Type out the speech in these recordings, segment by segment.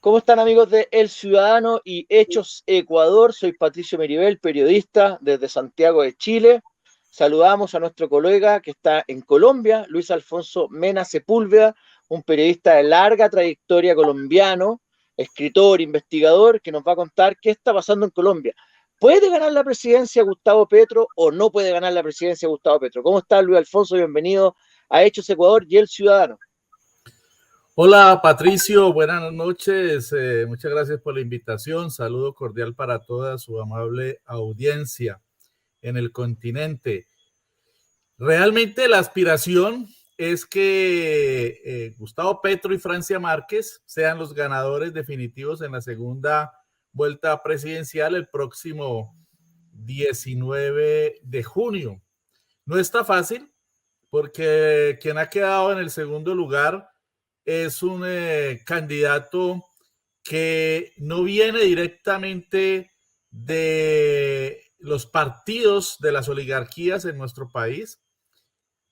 ¿Cómo están amigos de El Ciudadano y Hechos Ecuador? Soy Patricio Meribel, periodista desde Santiago de Chile. Saludamos a nuestro colega que está en Colombia, Luis Alfonso Mena Sepúlveda, un periodista de larga trayectoria colombiano, escritor, investigador, que nos va a contar qué está pasando en Colombia. ¿Puede ganar la presidencia Gustavo Petro o no puede ganar la presidencia Gustavo Petro? ¿Cómo está Luis Alfonso? Bienvenido a Hechos Ecuador y El Ciudadano. Hola Patricio, buenas noches, muchas gracias por la invitación, saludo cordial para toda su amable audiencia en el continente. Realmente la aspiración es que Gustavo Petro y Francia Márquez sean los ganadores definitivos en la segunda vuelta presidencial el próximo 19 de junio. No está fácil porque quien ha quedado en el segundo lugar es un candidato que no viene directamente de los partidos de las oligarquías en nuestro país.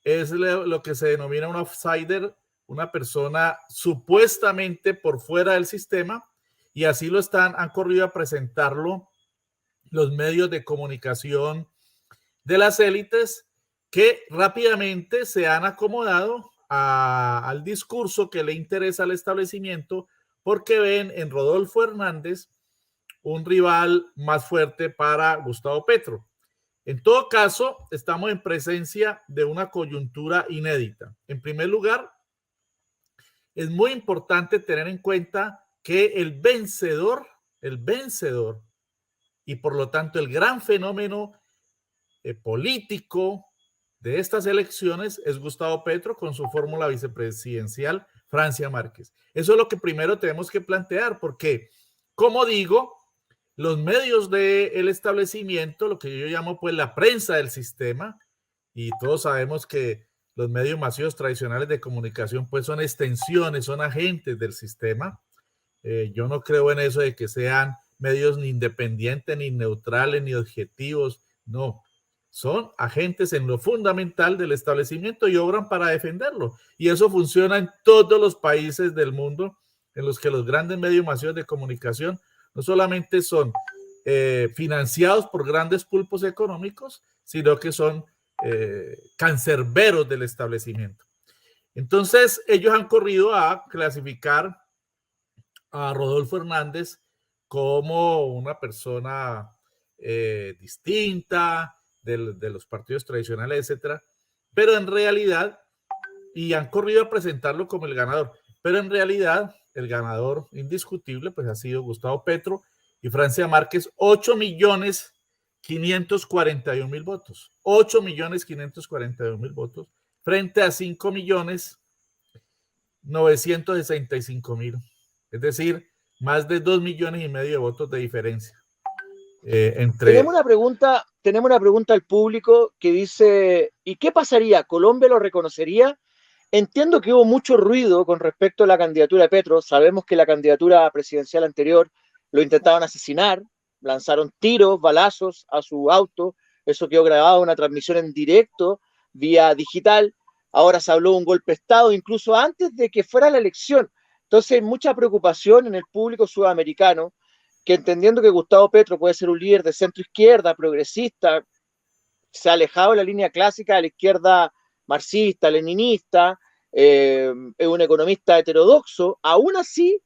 Es lo que se denomina un outsider, una persona supuestamente por fuera del sistema, y así han corrido a presentarlo los medios de comunicación de las élites, que rápidamente se han acomodado al discurso que le interesa al establecimiento, porque ven en Rodolfo Hernández un rival más fuerte para Gustavo Petro. En todo caso, estamos en presencia de una coyuntura inédita. En primer lugar, es muy importante tener en cuenta que el vencedor y por lo tanto el gran fenómeno político de estas elecciones es Gustavo Petro con su fórmula vicepresidencial Francia Márquez. Eso es lo que primero tenemos que plantear, porque, como digo, los medios del establecimiento, lo que yo llamo pues la prensa del sistema, y todos sabemos que los medios masivos tradicionales de comunicación pues son extensiones, son agentes del sistema. Yo no creo en eso de que sean medios ni independientes, ni neutrales, ni objetivos, no. Son agentes en lo fundamental del establecimiento y obran para defenderlo. Y eso funciona en todos los países del mundo en los que los grandes medios masivos de comunicación no solamente son financiados por grandes pulpos económicos, sino que son cancerberos del establecimiento. Entonces, ellos han corrido a clasificar a Rodolfo Hernández como una persona distinta de los partidos tradicionales, etcétera, pero en realidad, y han corrido a presentarlo como el ganador, pero en realidad el ganador indiscutible pues ha sido Gustavo Petro y Francia Márquez, 8.541.000 votos, 8.541.000 votos frente a 5.965.000, es decir, más de 2.500.000 de votos de diferencia. Tenemos una pregunta al público que dice, ¿y qué pasaría? ¿Colombia lo reconocería? Entiendo que hubo mucho ruido con respecto a la candidatura de Petro. Sabemos que la candidatura presidencial anterior lo intentaban asesinar, lanzaron tiros, balazos a su auto. Eso quedó grabado en una transmisión en directo vía digital. Ahora se habló de un golpe de Estado, incluso antes de que fuera la elección. Entonces hay mucha preocupación en el público sudamericano que entendiendo que Gustavo Petro puede ser un líder de centro izquierda, progresista, se ha alejado de la línea clásica de la izquierda marxista, leninista, es un economista heterodoxo, aún así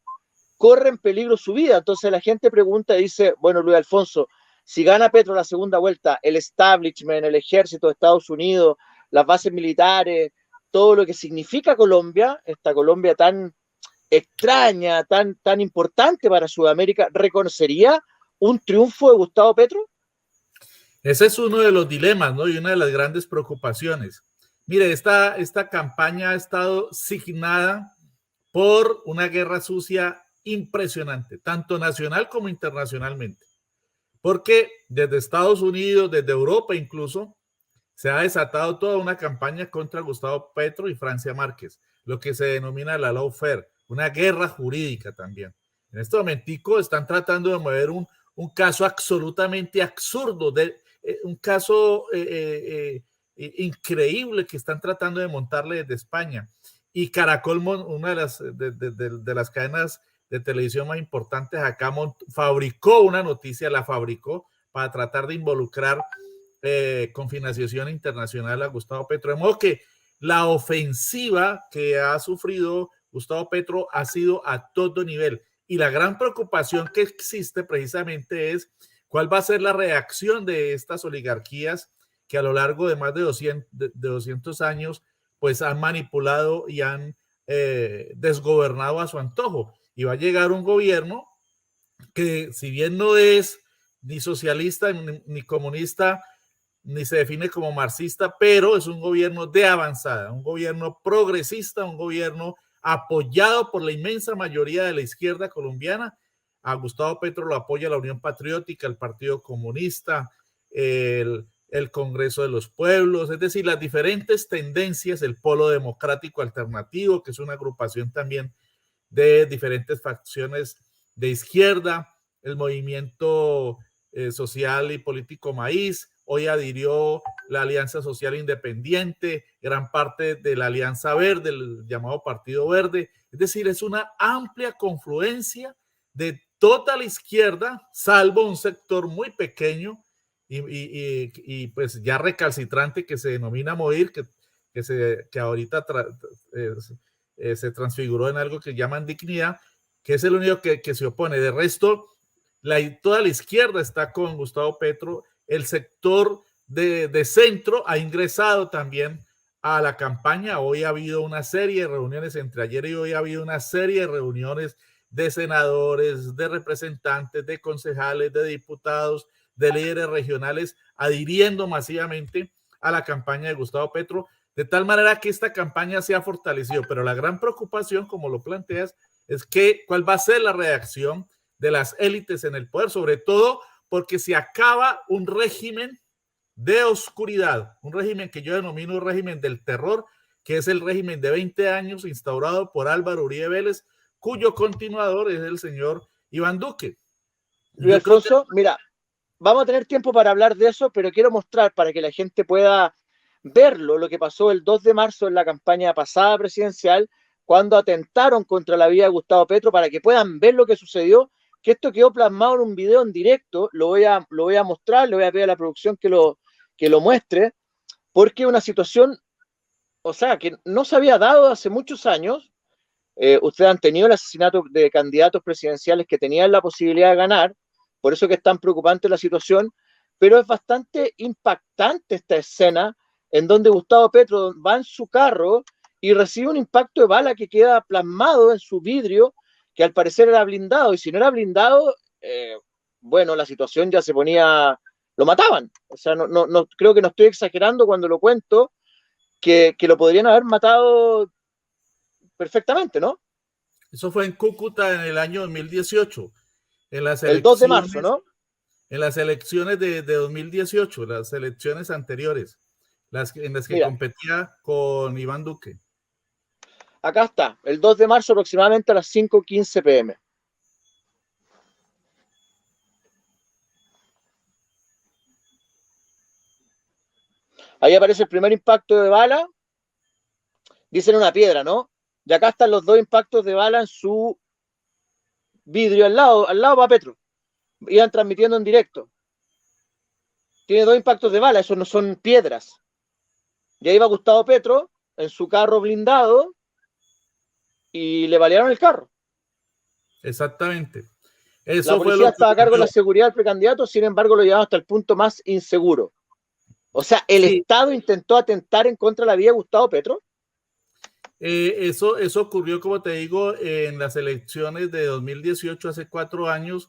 corre en peligro su vida. Entonces la gente pregunta y dice, bueno, Luis Alfonso, si gana Petro la segunda vuelta, el establishment, el ejército de Estados Unidos, las bases militares, todo lo que significa Colombia, esta Colombia tan extraña, tan importante para Sudamérica, ¿reconocería un triunfo de Gustavo Petro? Ese es uno de los dilemas, ¿no? Y una de las grandes preocupaciones. Mire, esta campaña ha estado signada por una guerra sucia impresionante, tanto nacional como internacionalmente. Porque desde Estados Unidos, desde Europa incluso, se ha desatado toda una campaña contra Gustavo Petro y Francia Márquez, lo que se denomina la lawfare, una guerra jurídica también. En este momentico están tratando de mover un caso absolutamente absurdo, un caso increíble que están tratando de montarle desde España. Y Caracol, una de las cadenas de televisión más importantes acá, fabricó una noticia, la fabricó para tratar de involucrar con financiación internacional a Gustavo Petro. De modo que la ofensiva que ha sufrido Gustavo Petro ha sido a todo nivel. Y la gran preocupación que existe precisamente es cuál va a ser la reacción de estas oligarquías que a lo largo de más de 200 años pues han manipulado y han desgobernado a su antojo. Y va a llegar un gobierno que, si bien no es ni socialista ni comunista, ni se define como marxista, pero es un gobierno de avanzada, un gobierno progresista, un gobierno apoyado por la inmensa mayoría de la izquierda colombiana. A Gustavo Petro lo apoya la Unión Patriótica, el Partido Comunista, el Congreso de los Pueblos, es decir, las diferentes tendencias, el Polo Democrático Alternativo, que es una agrupación también de diferentes facciones de izquierda, el Movimiento Social y Político Maíz, hoy adhirió la Alianza Social Independiente, gran parte de la Alianza Verde, el llamado Partido Verde. Es decir, es una amplia confluencia de toda la izquierda, salvo un sector muy pequeño y pues ya recalcitrante que se denomina MOIR, que ahorita se transfiguró en algo que llaman dignidad, que es el único que se opone. De resto, toda la izquierda está con Gustavo Petro. El sector de centro ha ingresado también a la campaña. Hoy ha habido una serie de reuniones, entre ayer y hoy ha habido una serie de reuniones de senadores, de representantes, de concejales, de diputados, de líderes regionales, adhiriendo masivamente a la campaña de Gustavo Petro, de tal manera que esta campaña se ha fortalecido. Pero la gran preocupación, como lo planteas, es cuál va a ser la reacción de las élites en el poder, sobre todo porque se acaba un régimen de oscuridad, un régimen que yo denomino un régimen del terror, que es el régimen de 20 años instaurado por Álvaro Uribe Vélez, cuyo continuador es el señor Iván Duque. Luis Alfonso, mira, vamos a tener tiempo para hablar de eso, pero quiero mostrar para que la gente pueda verlo, lo que pasó el 2 de marzo en la campaña pasada presidencial, cuando atentaron contra la vida de Gustavo Petro, para que puedan ver lo que sucedió, que esto quedó plasmado en un video en directo. Lo voy a mostrar, le voy a pedir a la producción que lo muestre, porque una situación, o sea, que no se había dado hace muchos años. Ustedes han tenido el asesinato de candidatos presidenciales que tenían la posibilidad de ganar, por eso que es tan preocupante la situación, pero es bastante impactante esta escena en donde Gustavo Petro va en su carro y recibe un impacto de bala que queda plasmado en su vidrio, que al parecer era blindado, y si no era blindado, bueno, la situación ya se ponía, lo mataban. O sea, no creo que no estoy exagerando cuando lo cuento, que lo podrían haber matado perfectamente, ¿no? Eso fue en Cúcuta en el año 2018. El 2 de marzo, ¿no? En las elecciones de 2018, las elecciones anteriores, en las que Mira, competía con Iván Duque. Acá está, el 2 de marzo aproximadamente a las 5:15 p.m. Ahí aparece el primer impacto de bala, dicen una piedra, ¿no? Y acá están los dos impactos de bala en su vidrio al lado va Petro. Iban transmitiendo en directo. Tiene dos impactos de bala, esos no son piedras. Y ahí va Gustavo Petro en su carro blindado y le balearon el carro. Exactamente. Eso la policía estaba a cargo de la seguridad del precandidato, sin embargo lo llevaron hasta el punto más inseguro. O sea, ¿el Estado intentó atentar en contra de la vida de Gustavo Petro? Eso ocurrió, como te digo, en las elecciones de 2018, hace 4 años,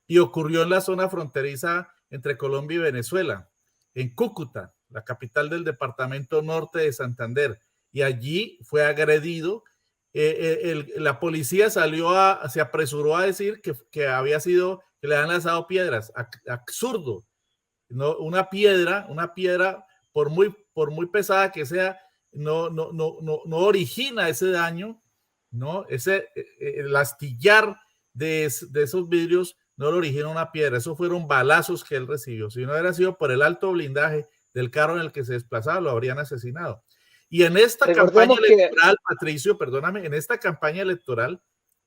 y ocurrió en la zona fronteriza entre Colombia y Venezuela, en Cúcuta, la capital del departamento norte de Santander, y allí fue agredido. La policía se apresuró a decir que había sido, que le han lanzado piedras. Absurdo, ¿no? Una piedra, por muy pesada que sea, no origina ese daño, ¿no? El astillar de esos vidrios no lo origina una piedra. Esos fueron balazos que él recibió. Si no hubiera sido por el alto blindaje del carro en el que se desplazaba, lo habrían asesinado. Y en esta campaña electoral, Patricio, perdóname, en esta campaña electoral,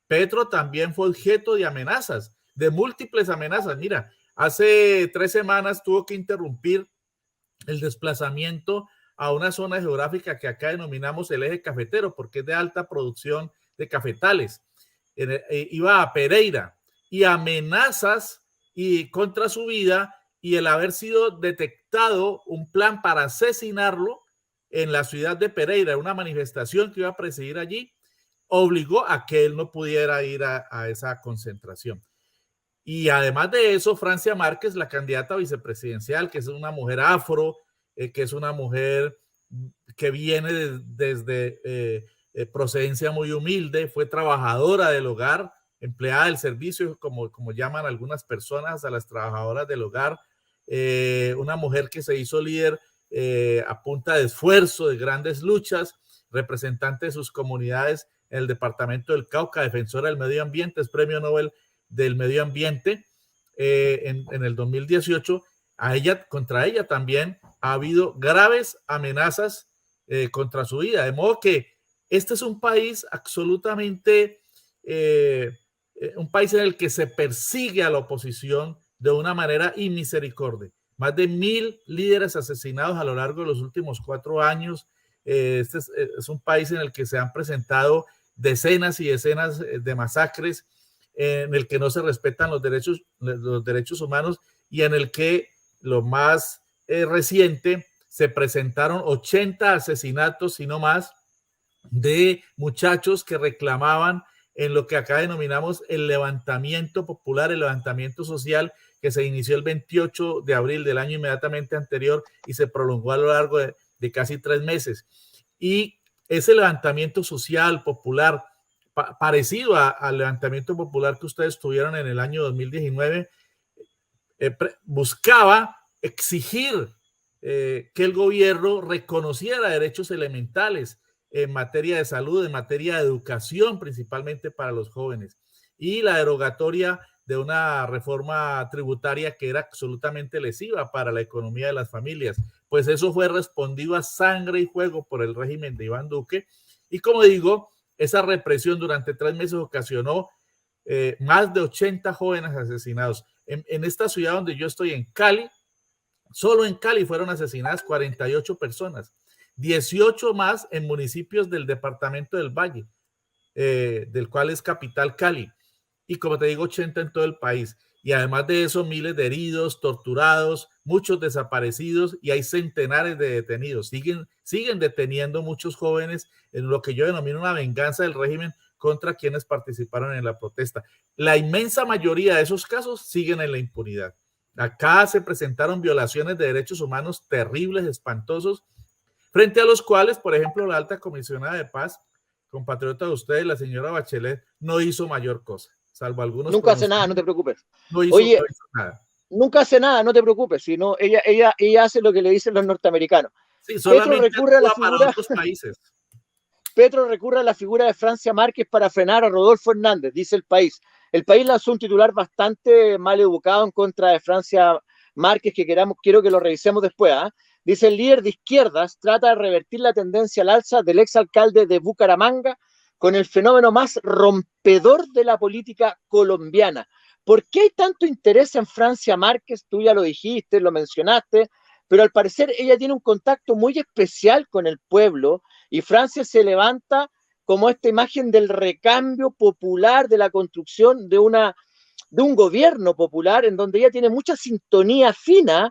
Petro también fue objeto de amenazas, de múltiples amenazas. Mira, hace 3 semanas tuvo que interrumpir el desplazamiento a una zona geográfica que acá denominamos el eje cafetero, porque es de alta producción de cafetales. Iba a Pereira y amenazas y contra su vida, y el haber sido detectado un plan para asesinarlo en la ciudad de Pereira, una manifestación que iba a presidir allí, obligó a que él no pudiera ir a esa concentración. Y además de eso, Francia Márquez, la candidata vicepresidencial, que es una mujer afro, que es una mujer que viene desde procedencia muy humilde, fue trabajadora del hogar, empleada del servicio, como llaman algunas personas a las trabajadoras del hogar, una mujer que se hizo líder a punta de esfuerzo, de grandes luchas, representante de sus comunidades en el departamento del Cauca, defensora del medio ambiente, es premio Nobel del medio ambiente en el 2018. Contra ella también ha habido graves amenazas contra su vida, de modo que este es un país absolutamente un país en el que se persigue a la oposición de una manera inmisericordia. Más de 1.000 líderes asesinados a lo largo de los últimos 4 años. Este es un país en el que se han presentado decenas y decenas de masacres, en el que no se respetan los derechos humanos, y en el que lo más reciente se presentaron 80 asesinatos, si no más, de muchachos que reclamaban en lo que acá denominamos el levantamiento popular, el levantamiento social, que se inició el 28 de abril del año inmediatamente anterior y se prolongó a lo largo de casi 3 meses. Y ese levantamiento social, popular, parecido al levantamiento popular que ustedes tuvieron en el año 2019, buscaba exigir que el gobierno reconociera derechos elementales en materia de salud, en materia de educación, principalmente para los jóvenes, y la derogatoria de una reforma tributaria que era absolutamente lesiva para la economía de las familias. Pues eso fue respondido a sangre y fuego por el régimen de Iván Duque, y como digo, esa represión durante 3 meses ocasionó más de 80 jóvenes asesinados. En esta ciudad donde yo estoy, en Cali, solo en Cali fueron asesinadas 48 personas, 18 más en municipios del departamento del Valle, del cual es capital Cali, y como te digo, 80 en todo el país. Y además de eso, miles de heridos, torturados, muchos desaparecidos, y hay centenares de detenidos. Siguen deteniendo muchos jóvenes en lo que yo denomino una venganza del régimen contra quienes participaron en la protesta. La inmensa mayoría de esos casos siguen en la impunidad. Acá se presentaron violaciones de derechos humanos terribles, espantosos, frente a los cuales, por ejemplo, la alta comisionada de paz, compatriota de ustedes, la señora Bachelet, no hizo mayor cosa, salvo algunos. Nunca hace nada, no te preocupes. No hizo nada. Nunca hace nada, no te preocupes, sino ella hace lo que le dicen los norteamericanos. Sí, solamente Petro recurre a la figura, para otros países. Petro recurre a la figura de Francia Márquez para frenar a Rodolfo Hernández, dice el país. El país lanzó un titular bastante mal educado en contra de Francia Márquez, que quiero que lo revisemos después. Dice: el líder de izquierdas trata de revertir la tendencia al alza del exalcalde de Bucaramanga con el fenómeno más rompedor de la política colombiana. ¿Por qué hay tanto interés en Francia Márquez? Tú ya lo dijiste, lo mencionaste, pero al parecer ella tiene un contacto muy especial con el pueblo, y Francia se levanta como esta imagen del recambio popular, de la construcción de un gobierno popular, en donde ella tiene mucha sintonía fina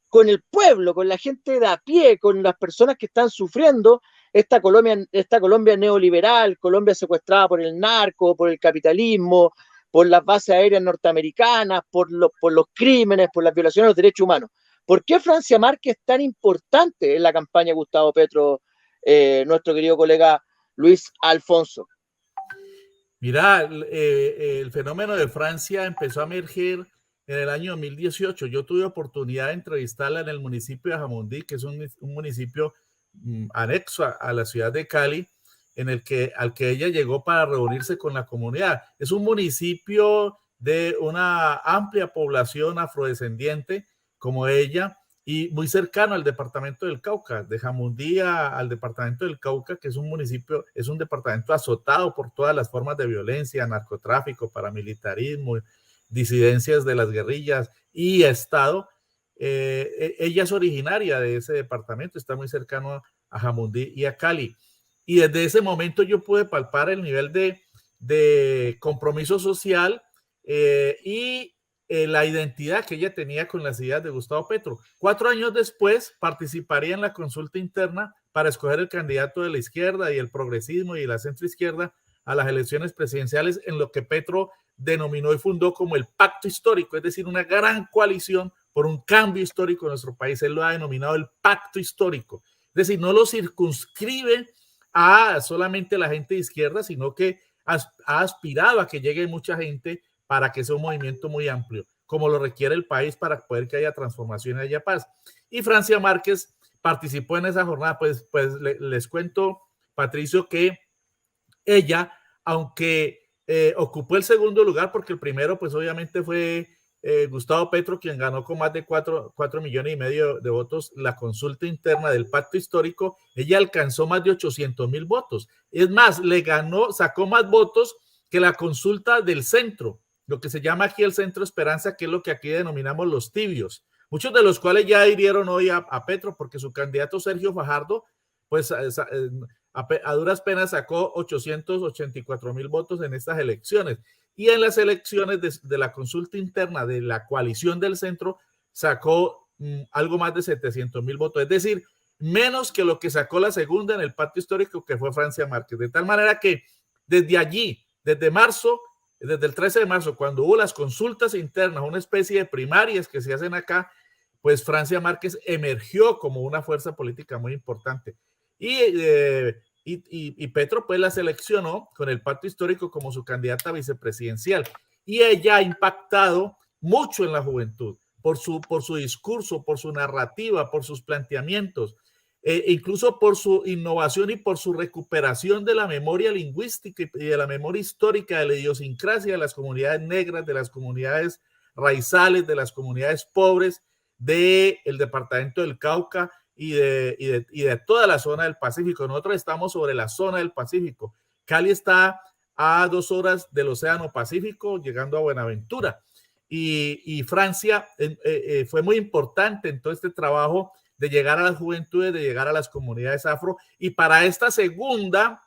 con el pueblo, con la gente de a pie, con las personas que están sufriendo esta Colombia neoliberal, Colombia secuestrada por el narco, por el capitalismo, por las bases aéreas norteamericanas, por los crímenes, por las violaciones de los derechos humanos. ¿Por qué Francia Márquez es tan importante en la campaña de Gustavo Petro, nuestro querido colega Luis Alfonso? Mira, el fenómeno de Francia empezó a emerger en el año 2018. Yo tuve oportunidad de entrevistarla en el municipio de Jamundí, que es un municipio anexo a la ciudad de Cali, al que ella llegó para reunirse con la comunidad. Es un municipio de una amplia población afrodescendiente como ella, y muy cercano al departamento del Cauca, de Jamundí al departamento del Cauca, que es un municipio, es un departamento azotado por todas las formas de violencia, narcotráfico, paramilitarismo, disidencias de las guerrillas y Estado. Ella es originaria de ese departamento, está muy cercano a Jamundí y a Cali. Y desde ese momento yo pude palpar el nivel de compromiso social y la identidad que ella tenía con las ideas de Gustavo Petro. 4 años después participaría en la consulta interna para escoger el candidato de la izquierda y el progresismo y la centroizquierda a las elecciones presidenciales en lo que Petro denominó y fundó como el pacto histórico, es decir, una gran coalición por un cambio histórico en nuestro país. Él lo ha denominado el pacto histórico. Es decir, no lo circunscribe a solamente la gente de izquierda, sino que ha aspirado a que llegue mucha gente para que sea un movimiento muy amplio, como lo requiere el país para poder que haya transformación y haya paz. Y Francia Márquez participó en esa jornada. Pues les cuento, Patricio, que ella, aunque ocupó el segundo lugar, porque el primero pues obviamente fue Gustavo Petro, quien ganó con más de 4 millones y medio de votos la consulta interna del pacto histórico. Ella alcanzó más de 800,000 votos. Es más, le ganó, sacó más votos que la consulta del centro, lo que se llama aquí el Centro Esperanza, que es lo que aquí denominamos los tibios, muchos de los cuales ya hirieron hoy a Petro, porque su candidato Sergio Fajardo, pues a duras penas sacó 884,000 votos en estas elecciones. Y en las elecciones de la consulta interna de la coalición del centro sacó algo más de 700,000 votos, es decir, menos que lo que sacó la segunda en el pacto histórico, que fue Francia Márquez. De tal manera que desde allí, desde el 13 de marzo, cuando hubo las consultas internas, una especie de primarias que se hacen acá, pues Francia Márquez emergió como una fuerza política muy importante. Y Petro pues la seleccionó con el pacto histórico como su candidata vicepresidencial. Y ella ha impactado mucho en la juventud por su discurso, por su narrativa, por sus planteamientos, incluso por su innovación y por su recuperación de la memoria lingüística y de la memoria histórica, de la idiosincrasia de las comunidades negras, de las comunidades raizales, de las comunidades pobres del departamento del Cauca y de toda la zona del Pacífico. Nosotros estamos sobre la zona del Pacífico. Cali está a 2 horas del Océano Pacífico, llegando a Buenaventura. Y Francia fue muy importante en todo este trabajo de llegar a las juventudes, de llegar a las comunidades afro. Y para esta segunda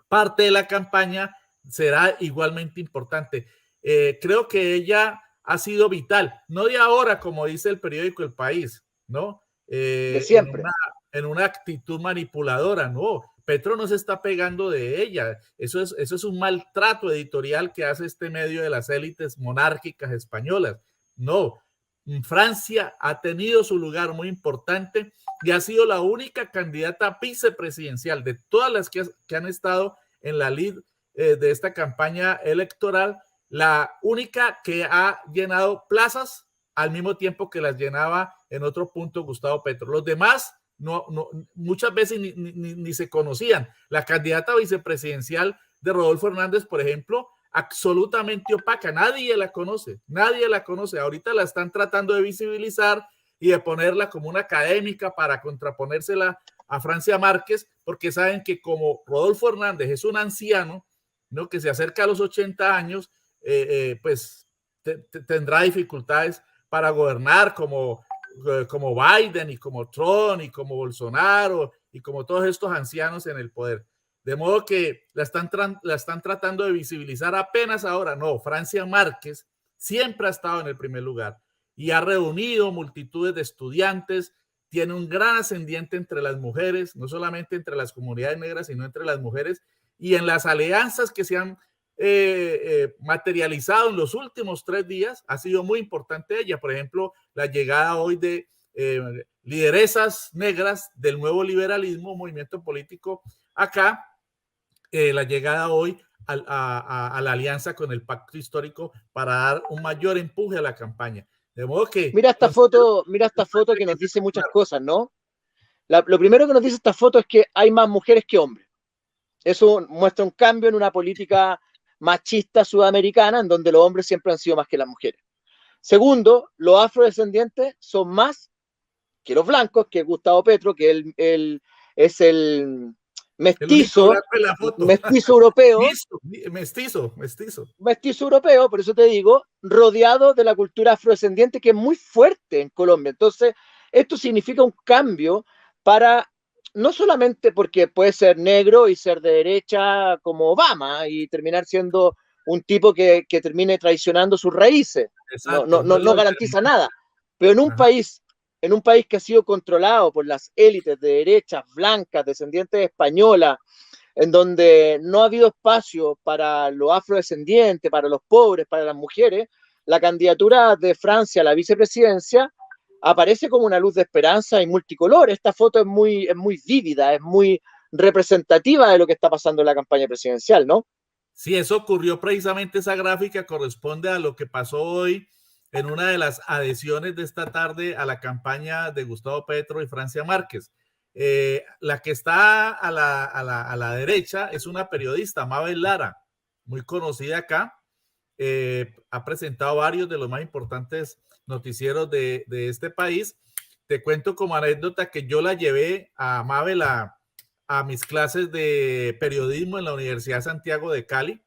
parte de la campaña será igualmente importante. Creo que ella ha sido vital, no de ahora, como dice el periódico El País, ¿no? De siempre. En una actitud manipuladora, no. Petro no se está pegando de ella. Eso es un maltrato editorial que hace este medio de las élites monárquicas españolas. No. Francia ha tenido su lugar muy importante y ha sido la única candidata vicepresidencial de todas las que han estado en la lid de esta campaña electoral, la única que ha llenado plazas al mismo tiempo que las llenaba en otro punto Gustavo Petro. Los demás muchas veces ni se conocían. La candidata vicepresidencial de Rodolfo Hernández, por ejemplo, absolutamente opaca, nadie la conoce. Ahorita la están tratando de visibilizar y de ponerla como una académica para contraponérsela a Francia Márquez, porque saben que como Rodolfo Hernández es un anciano, ¿no?, que se acerca a los 80 años, pues tendrá dificultades para gobernar como Biden y como Trump y como Bolsonaro y como todos estos ancianos en el poder. De modo que la están tratando de visibilizar apenas ahora. No, Francia Márquez siempre ha estado en el primer lugar y ha reunido multitudes de estudiantes, tiene un gran ascendiente entre las mujeres, no solamente entre las comunidades negras, sino entre las mujeres, y en las alianzas que se han materializado en los últimos 3 días, ha sido muy importante ella. Por ejemplo, la llegada hoy de lideresas negras del nuevo liberalismo, movimiento político acá, la llegada hoy a la alianza con el pacto histórico para dar un mayor empuje a la campaña. De modo que... Mira esta foto que nos dice muchas cosas, ¿no? Lo primero que nos dice esta foto es que hay más mujeres que hombres. Eso muestra un cambio en una política machista sudamericana, en donde los hombres siempre han sido más que las mujeres. Segundo, los afrodescendientes son más que los blancos, que es Gustavo Petro, que él es el mestizo, mestizo europeo. Mestizo europeo, por eso te digo, rodeado de la cultura afrodescendiente que es muy fuerte en Colombia. Entonces, esto significa un cambio para, no solamente porque puede ser negro y ser de derecha como Obama y terminar siendo un tipo que termine traicionando sus raíces. Exacto, no garantiza nada. Pero en un país que ha sido controlado por las élites de derechas blancas, descendientes españolas, en donde no ha habido espacio para los afrodescendientes, para los pobres, para las mujeres, la candidatura de Francia a la vicepresidencia aparece como una luz de esperanza y multicolor. Esta foto es muy vívida, es muy representativa de lo que está pasando en la campaña presidencial, ¿no? Sí, eso ocurrió precisamente, esa gráfica corresponde a lo que pasó hoy en una de las adhesiones de esta tarde a la campaña de Gustavo Petro y Francia Márquez. La que está a la derecha es una periodista, Mabel Lara, muy conocida acá. Ha presentado varios de los más importantes noticieros de este país. Te cuento como anécdota que yo la llevé a Mabel a mis clases de periodismo en la Universidad de Santiago de Cali.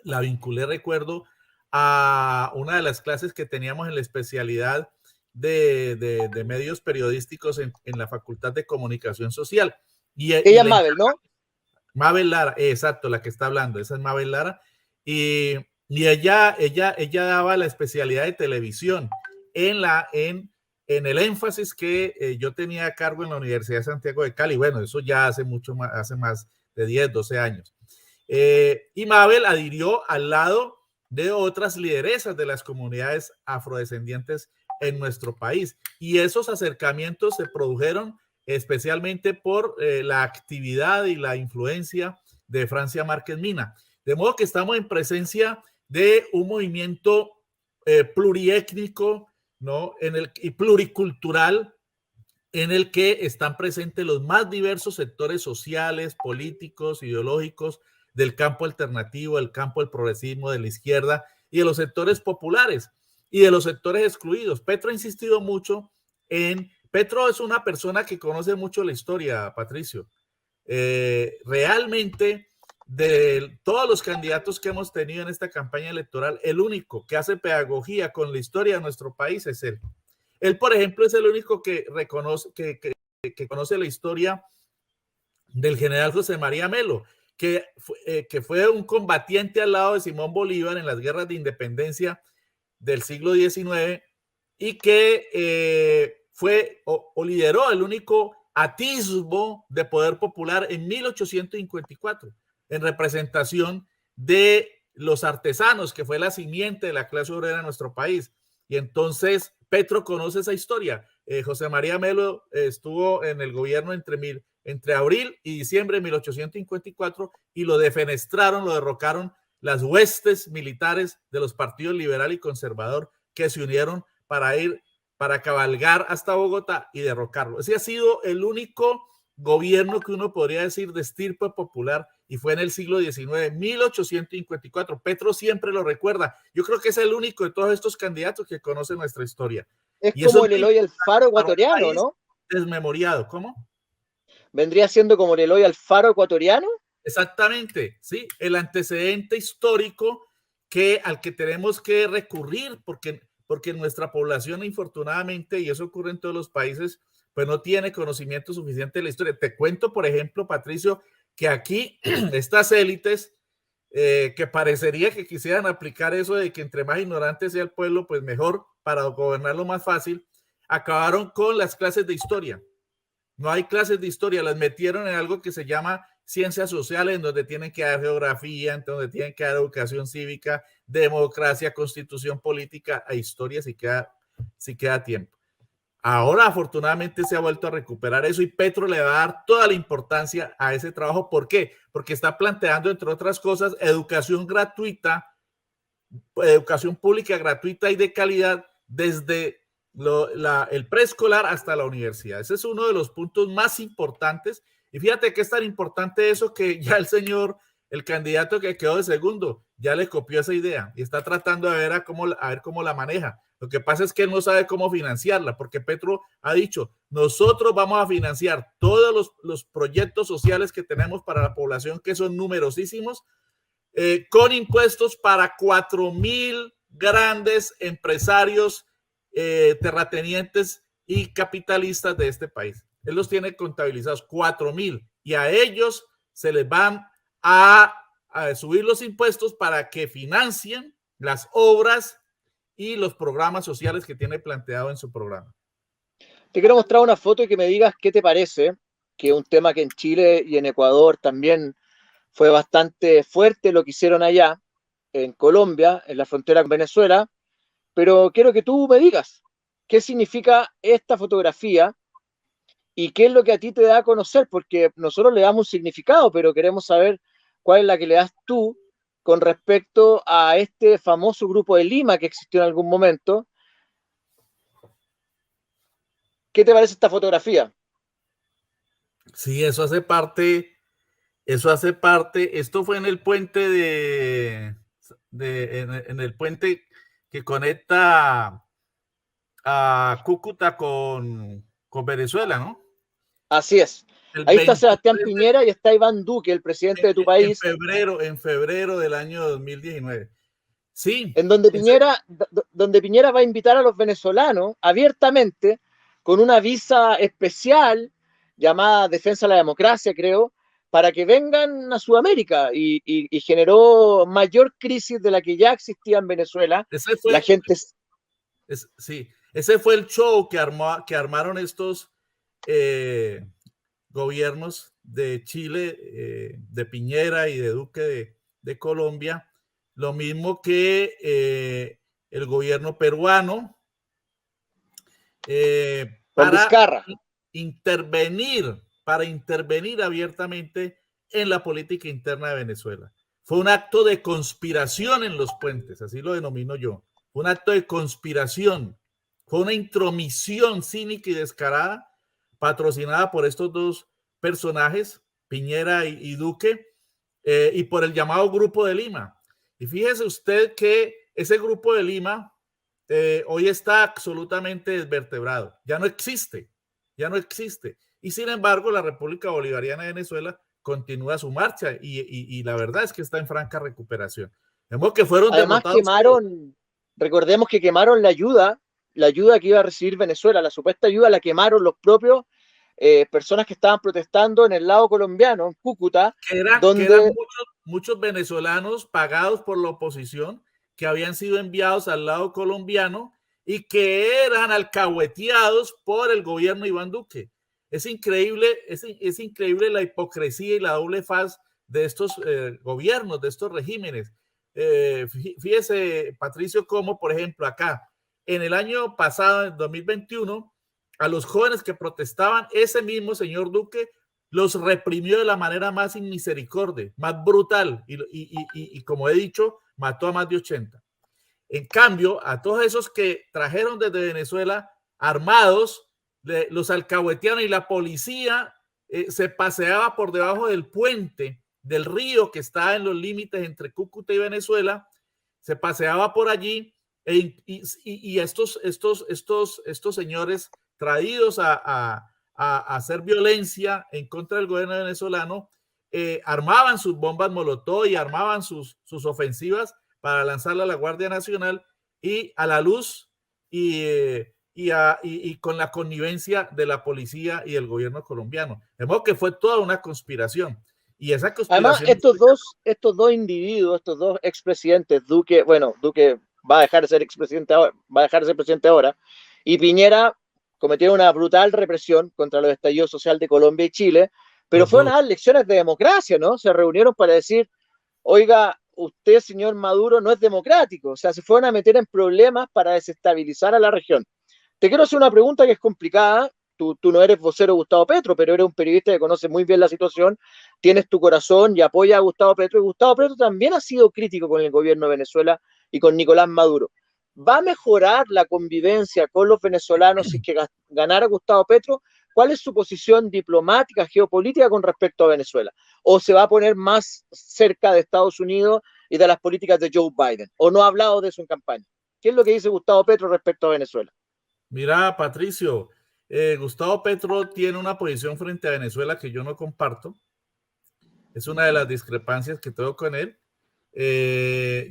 La vinculé, recuerdo, a una de las clases que teníamos en la especialidad de medios periodísticos en la Facultad de Comunicación Social. Ella es Mabel, ¿no? Mabel Lara, exacto, la que está hablando, esa es Mabel Lara. Y ella daba la especialidad de televisión en el énfasis que yo tenía a cargo en la Universidad de Santiago de Cali. Bueno, eso ya hace más de 10, 12 años. Y Mabel adhirió al lado de otras lideresas de las comunidades afrodescendientes en nuestro país. Y esos acercamientos se produjeron especialmente por la actividad y la influencia de Francia Márquez Mina. De modo que estamos en presencia de un movimiento pluriétnico, ¿no? Y pluricultural, en el que están presentes los más diversos sectores sociales, políticos, ideológicos, del campo alternativo, del campo del progresismo, de la izquierda y de los sectores populares y de los sectores excluidos. Petro ha insistido mucho Petro es una persona que conoce mucho la historia, Patricio. Realmente, de todos los candidatos que hemos tenido en esta campaña electoral, el único que hace pedagogía con la historia de nuestro país es él. Él, por ejemplo, es el único que reconoce, que conoce la historia del general José María Melo, que fue un combatiente al lado de Simón Bolívar en las guerras de independencia del siglo XIX y que fue o lideró el único atisbo de poder popular en 1854 en representación de los artesanos, que fue la simiente de la clase obrera en nuestro país. Y entonces Petro conoce esa historia. José María Melo estuvo en el gobierno entre abril y diciembre de 1854 y lo defenestraron, lo derrocaron las huestes militares de los partidos liberal y conservador que se unieron para cabalgar hasta Bogotá y derrocarlo. Ese ha sido el único gobierno que uno podría decir de estirpe popular y fue en el siglo XIX, 1854. Petro siempre lo recuerda. Yo creo que es el único de todos estos candidatos que conoce nuestra historia. Es y como el Eloy Alfaro ecuatoriano, ¿no? Desmemoriado, ¿cómo? ¿Vendría siendo como el Eloy Alfaro ecuatoriano? Exactamente, sí, el antecedente histórico al que tenemos que recurrir porque nuestra población, infortunadamente, y eso ocurre en todos los países, pues no tiene conocimiento suficiente de la historia. Te cuento, por ejemplo, Patricio, que aquí estas élites que parecería que quisieran aplicar eso de que entre más ignorante sea el pueblo, pues mejor para gobernarlo más fácil, acabaron con las clases de historia. No hay clases de historia, las metieron en algo que se llama ciencias sociales, en donde tienen que dar geografía, en donde tienen que dar educación cívica, democracia, constitución política e historia si queda tiempo. Ahora, afortunadamente, se ha vuelto a recuperar eso y Petro le va a dar toda la importancia a ese trabajo. ¿Por qué? Porque está planteando, entre otras cosas, educación gratuita, educación pública gratuita y de calidad desde el preescolar hasta la universidad. Ese es uno de los puntos más importantes. Y fíjate que es tan importante eso que ya el candidato que quedó de segundo, ya le copió esa idea y está tratando de ver cómo la maneja. Lo que pasa es que él no sabe cómo financiarla, porque Petro ha dicho, nosotros vamos a financiar todos los proyectos sociales que tenemos para la población, que son numerosísimos, con impuestos para 4.000 grandes empresarios, terratenientes y capitalistas de este país. Él los tiene contabilizados 4.000 y a ellos se les van a subir los impuestos para que financien las obras y los programas sociales que tiene planteado en su programa. Te quiero mostrar una foto y que me digas qué te parece, que es un tema que en Chile y en Ecuador también fue bastante fuerte lo que hicieron allá, en Colombia, en la frontera con Venezuela, pero quiero que tú me digas qué significa esta fotografía y qué es lo que a ti te da a conocer, porque nosotros le damos un significado, pero queremos saber cuál es la que le das tú con respecto a este famoso grupo de Lima que existió en algún momento. ¿Qué te parece esta fotografía? Sí, eso hace parte, esto fue en el puente en el puente que conecta a Cúcuta con Venezuela, ¿no? Así es. Ahí está Sebastián Piñera y está Iván Duque, el presidente de tu país. En febrero del año 2019. Sí. En donde Piñera va a invitar a los venezolanos abiertamente con una visa especial llamada Defensa de la Democracia, creo, para que vengan a Sudamérica y generó mayor crisis de la que ya existía en Venezuela. La gente... Sí, ese fue el show que armaron estos gobiernos de Chile, de Piñera y de Duque de Colombia, lo mismo que el gobierno peruano, para intervenir abiertamente en la política interna de Venezuela. Fue un acto de conspiración en los puentes, así lo denomino yo. Fue un acto de conspiración, fue una intromisión cínica y descarada, patrocinada por estos dos personajes, Piñera y Duque, y por el llamado Grupo de Lima. Y fíjese usted que ese Grupo de Lima hoy está absolutamente desvertebrado, ya no existe. Y sin embargo, la República Bolivariana de Venezuela continúa su marcha y la verdad es que está en franca recuperación. Vemos que fueron Además recordemos que quemaron la ayuda que iba a recibir Venezuela, la supuesta ayuda la quemaron los propios personas que estaban protestando en el lado colombiano, en Cúcuta, donde eran muchos venezolanos pagados por la oposición que habían sido enviados al lado colombiano y que eran alcahueteados por el gobierno Iván Duque. Es increíble la hipocresía y la doble faz de estos gobiernos, de estos regímenes. Fíjese, Patricio, como por ejemplo acá, en el año pasado, en 2021, a los jóvenes que protestaban, ese mismo señor Duque los reprimió de la manera más inmisericordia, más brutal, y como he dicho, mató a más de 80. En cambio, a todos esos que trajeron desde Venezuela armados, los alcahuetearon y la policía se paseaba por debajo del puente del río que está en los límites entre Cúcuta y Venezuela, se paseaba por allí y estos señores traídos a hacer violencia en contra del gobierno venezolano, armaban sus bombas molotov y armaban sus ofensivas para lanzarla a la Guardia Nacional y a la luz y con la connivencia de la policía y el gobierno colombiano. De modo que fue toda una conspiración. Y esa conspiración... Además, estos dos individuos, estos dos expresidentes, Duque va a dejar de ser expresidente ahora, va a dejar de ser presidente ahora, y Piñera cometieron una brutal represión contra los estallidos sociales de Colombia y Chile, pero fueron a dar lecciones de democracia, ¿no? Se reunieron para decir, oiga, usted, señor Maduro, no es democrático. O sea, se fueron a meter en problemas para desestabilizar a la región. Te quiero hacer una pregunta que es complicada. Tú no eres vocero de Gustavo Petro, pero eres un periodista que conoce muy bien la situación, tienes tu corazón y apoya a Gustavo Petro, y Gustavo Petro también ha sido crítico con el gobierno de Venezuela y con Nicolás Maduro. ¿Va a mejorar la convivencia con los venezolanos si es que ganara Gustavo Petro? ¿Cuál es su posición diplomática, geopolítica con respecto a Venezuela? ¿O se va a poner más cerca de Estados Unidos y de las políticas de Joe Biden? ¿O no ha hablado de eso en campaña? ¿Qué es lo que dice Gustavo Petro respecto a Venezuela? Mira, Patricio, Gustavo Petro tiene una posición frente a Venezuela que yo no comparto. Es una de las discrepancias que tengo con él.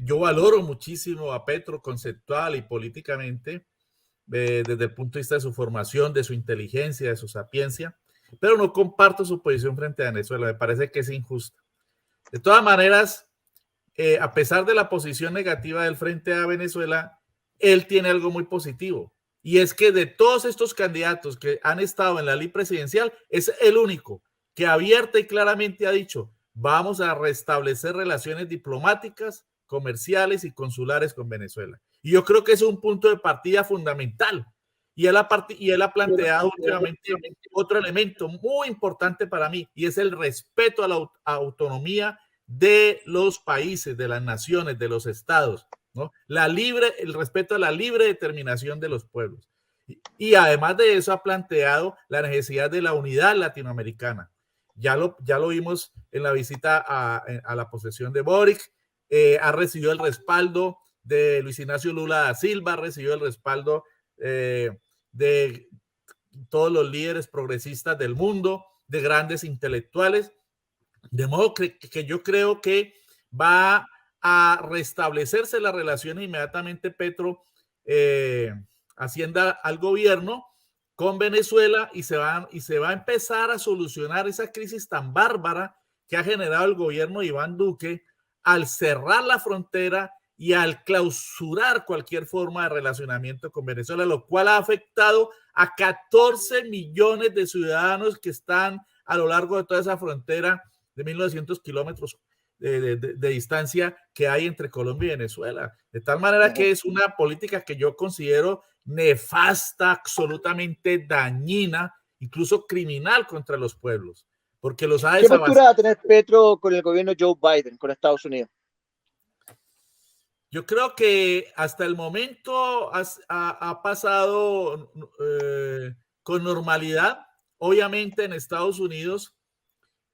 Yo valoro muchísimo a Petro conceptual y políticamente, desde el punto de vista de su formación, de su inteligencia, de su sapiencia, pero no comparto su posición frente a Venezuela. Me parece que es injusta. De todas maneras, a pesar de la posición negativa del frente a Venezuela, él tiene algo muy positivo. Y es que de todos estos candidatos que han estado en la ley presidencial, es el único que abierta y claramente ha dicho: vamos a restablecer relaciones diplomáticas, comerciales y consulares con Venezuela. Y yo creo que es un punto de partida fundamental. Y él ha planteado últimamente otro elemento muy importante para mí, y es el respeto a la autonomía de los países, de las naciones, de los estados, ¿no? El respeto a la libre determinación de los pueblos. Y además de eso ha planteado la necesidad de la unidad latinoamericana. Ya lo vimos en la visita a la posesión de Boric, ha recibido el respaldo de Luis Ignacio Lula da Silva, ha recibido el respaldo de todos los líderes progresistas del mundo, de grandes intelectuales, de modo que yo creo que va a restablecerse la relación inmediatamente Petro hacienda al gobierno con Venezuela, y se va a empezar a solucionar esa crisis tan bárbara que ha generado el gobierno de Iván Duque al cerrar la frontera y al clausurar cualquier forma de relacionamiento con Venezuela, lo cual ha afectado a 14 millones de ciudadanos que están a lo largo de toda esa frontera de 1.900 kilómetros de distancia que hay entre Colombia y Venezuela. De tal manera que es una política que yo considero nefasta, absolutamente dañina, incluso criminal contra los pueblos, porque los ha desabastecido. ¿Qué postura va a tener Petro con el gobierno Joe Biden, con Estados Unidos? Yo creo que hasta el momento ha pasado con normalidad. Obviamente en Estados Unidos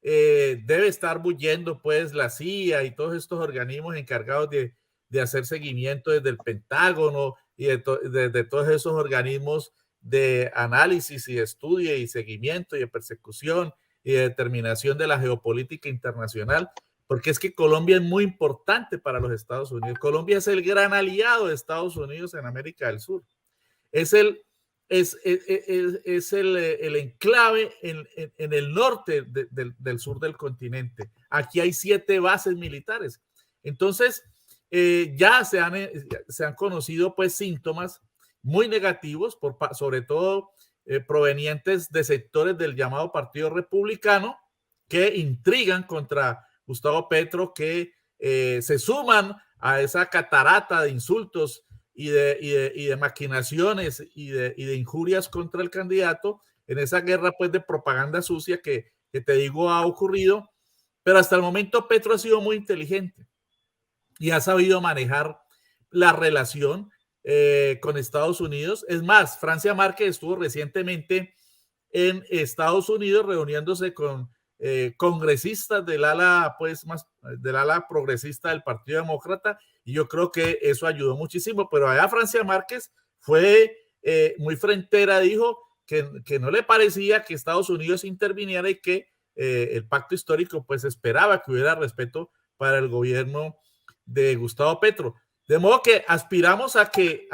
debe estar bullendo pues la CIA y todos estos organismos encargados de hacer seguimiento desde el Pentágono y de todos esos organismos de análisis y de estudio y seguimiento y de persecución y de determinación de la geopolítica internacional, porque es que Colombia es muy importante para los Estados Unidos. Colombia es el gran aliado de Estados Unidos en América del Sur. Es el enclave en el norte del sur del continente. Aquí hay 7 bases militares. Entonces, ya se han conocido pues síntomas muy negativos, sobre todo provenientes de sectores del llamado Partido Republicano, que intrigan contra Gustavo Petro, que se suman a esa catarata de insultos y de maquinaciones y de injurias contra el candidato, en esa guerra pues de propaganda sucia que te digo ha ocurrido. Pero hasta el momento Petro ha sido muy inteligente y ha sabido manejar la relación con Estados Unidos. Es más, Francia Márquez estuvo recientemente en Estados Unidos reuniéndose con congresistas del ala progresista del Partido Demócrata, y yo creo que eso ayudó muchísimo. Pero allá Francia Márquez fue muy frentera, dijo que no le parecía que Estados Unidos interviniera y que el pacto histórico pues esperaba que hubiera respeto para el gobierno de Gustavo Petro. De modo que aspiramos a que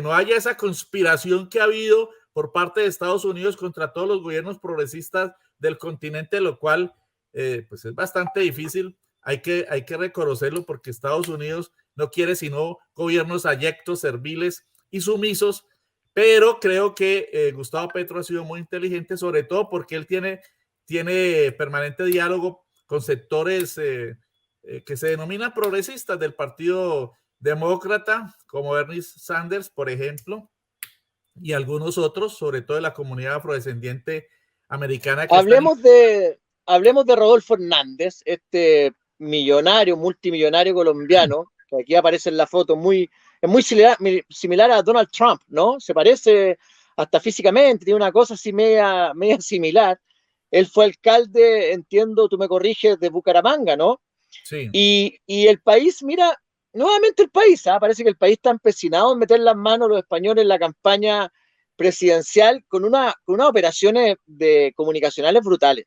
no haya esa conspiración que ha habido por parte de Estados Unidos contra todos los gobiernos progresistas del continente, lo cual pues es bastante difícil. Hay que reconocerlo, porque Estados Unidos no quiere sino gobiernos abyectos, serviles y sumisos. Pero creo que Gustavo Petro ha sido muy inteligente, sobre todo porque él tiene permanente diálogo con sectores que se denominan progresistas del Partido Demócrata, como Bernie Sanders, por ejemplo, y algunos otros, sobre todo de la comunidad afrodescendiente americana. Hablemos de Rodolfo Hernández, este millonario, multimillonario colombiano, que aquí aparece en la foto, es muy similar a Donald Trump, ¿no? Se parece hasta físicamente, tiene una cosa así media similar. Él fue alcalde, entiendo, tú me corriges, de Bucaramanga, ¿no? Sí. Y el país, mira, nuevamente el país, parece que el país está empecinado en meter las manos los españoles en la campaña presidencial con unas operaciones comunicacionales brutales.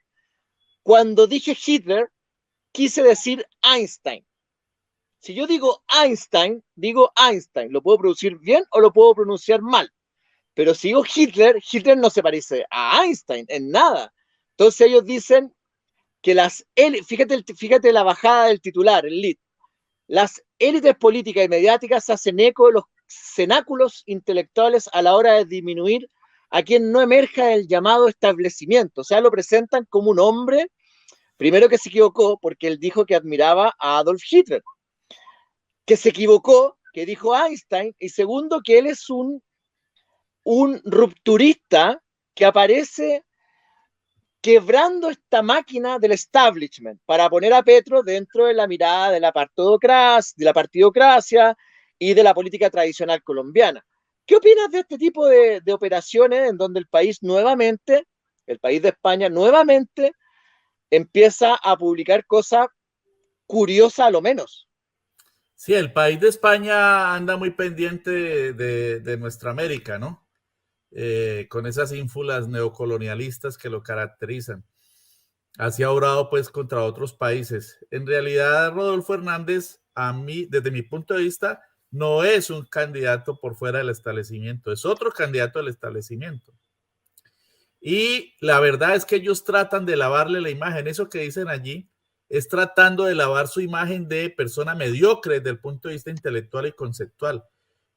Cuando dije Hitler, quise decir Einstein. Si yo digo Einstein, lo puedo producir bien o lo puedo pronunciar mal. Pero si digo Hitler, Hitler no se parece a Einstein en nada. Entonces ellos dicen que fíjate la bajada del titular, el lead. Las élites políticas y mediáticas hacen eco de los cenáculos intelectuales a la hora de disminuir a quien no emerja del llamado establecimiento. O sea, lo presentan como un hombre, primero que se equivocó, porque él dijo que admiraba a Adolf Hitler, que se equivocó, que dijo Einstein, y segundo, que él es un rupturista que aparece quebrando esta máquina del establishment para poner a Petro dentro de la mirada de la partidocracia y de la política tradicional colombiana. ¿Qué opinas de este tipo de operaciones en donde el país nuevamente, el país de España nuevamente empieza a publicar cosas curiosas a lo menos? Sí, el país de España anda muy pendiente de nuestra América, ¿no? Con esas ínfulas neocolonialistas que lo caracterizan. Así ha obrado pues contra otros países. En realidad, Rodolfo Hernández, a mí, desde mi punto de vista, no es un candidato por fuera del establecimiento, es otro candidato del establecimiento. Y la verdad es que ellos tratan de lavarle la imagen. Eso que dicen allí es tratando de lavar su imagen de persona mediocre desde el punto de vista intelectual y conceptual.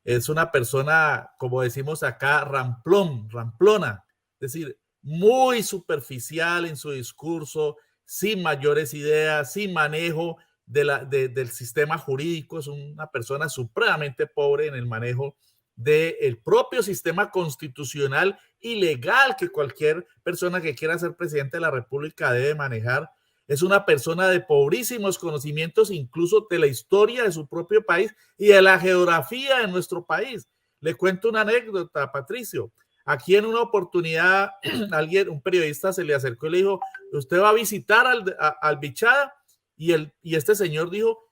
Es una persona, como decimos acá, ramplona, es decir, muy superficial en su discurso, sin mayores ideas, sin manejo del sistema jurídico. Es una persona supremamente pobre en el manejo del propio sistema constitucional y legal que cualquier persona que quiera ser presidente de la República debe manejar. Es una persona de pobrísimos conocimientos, incluso de la historia de su propio país y de la geografía de nuestro país. Le cuento una anécdota, Patricio. Aquí en una oportunidad, un periodista se le acercó y le dijo, ¿usted va a visitar al Bichada? Y este señor dijo,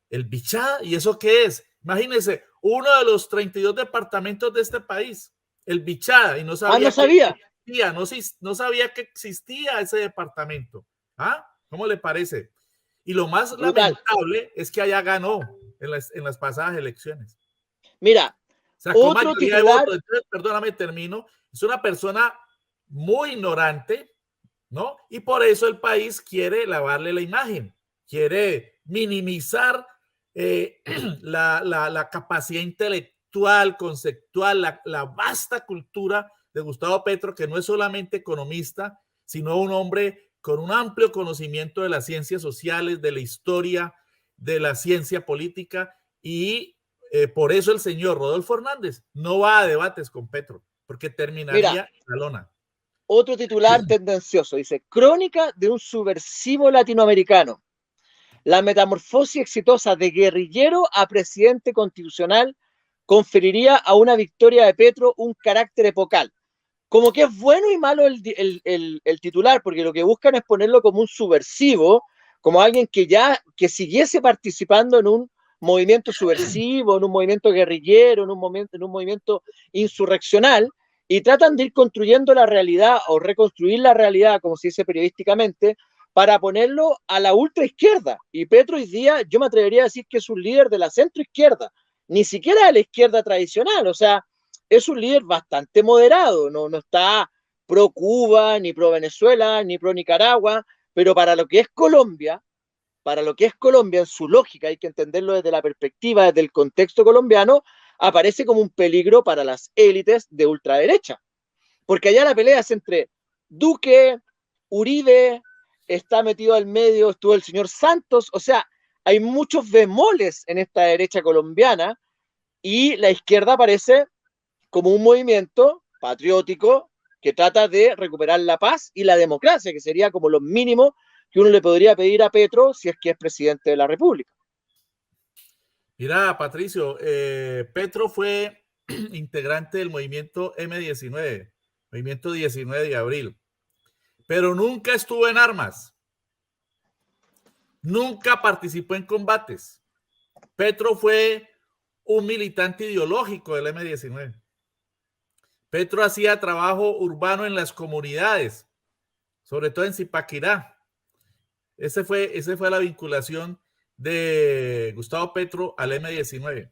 ¿el Bichada? ¿Y eso qué es? Imagínense, uno de los 32 departamentos de este país, el Bichada, y no sabía, no sabía. Que existía, no sabía que existía ese departamento. ¿Ah? ¿Cómo le parece? Y lo más Brutal. lamentable es que allá ganó en las pasadas elecciones. Mira, Sacó otro mayoría titular. de votos. Entonces, perdóname, termino. Es una persona muy ignorante, ¿no? Y por eso el país quiere lavarle la imagen, quiere minimizar la capacidad intelectual, conceptual, la vasta cultura de Gustavo Petro, que no es solamente economista, sino un hombre con un amplio conocimiento de las ciencias sociales, de la historia, de la ciencia política, y por eso el señor Rodolfo Hernández no va a debates con Petro, porque terminaría en la lona. Otro titular tendencioso, dice, crónica de un subversivo latinoamericano. La metamorfosis exitosa de guerrillero a presidente constitucional conferiría a una victoria de Petro un carácter epocal. Como que es bueno y malo el titular, porque lo que buscan es ponerlo como un subversivo, como alguien que siguiese participando en un movimiento subversivo, en un movimiento guerrillero, en un movimiento insurreccional, y tratan de ir construyendo la realidad o reconstruir la realidad, como se dice periodísticamente, para ponerlo a la ultraizquierda. Y Petro hoy día, yo me atrevería a decir que es un líder de la centroizquierda, ni siquiera de la izquierda tradicional, o sea, es un líder bastante moderado, no está pro Cuba, ni pro Venezuela, ni pro Nicaragua, pero para lo que es Colombia en su lógica, hay que entenderlo desde la perspectiva, desde el contexto colombiano, aparece como un peligro para las élites de ultraderecha. Porque allá la pelea es entre Duque, Uribe, está metido al medio, estuvo el señor Santos, o sea, hay muchos bemoles en esta derecha colombiana y la izquierda aparece como un movimiento patriótico que trata de recuperar la paz y la democracia, que sería como lo mínimo que uno le podría pedir a Petro si es que es presidente de la República. Mira, Patricio, Petro fue integrante del movimiento M19, movimiento 19 de abril, pero nunca estuvo en armas, nunca participó en combates, Petro fue un militante ideológico del M-19. Petro hacía trabajo urbano en las comunidades, sobre todo en Zipaquirá. Esa fue la vinculación de Gustavo Petro al M-19.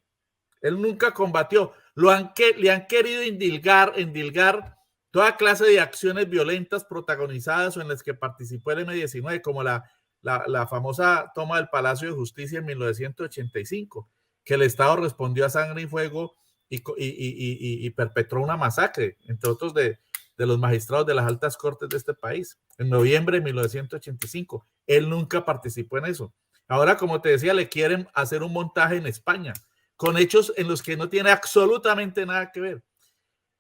Él nunca combatió. Le han querido endilgar toda clase de acciones violentas protagonizadas o en las que participó el M-19, como la famosa toma del Palacio de Justicia en 1985, que el Estado respondió a sangre y fuego y perpetró una masacre, entre otros de los magistrados de las altas cortes de este país, en noviembre de 1985. Él nunca participó en eso. Ahora, como te decía, le quieren hacer un montaje en España, con hechos en los que no tiene absolutamente nada que ver.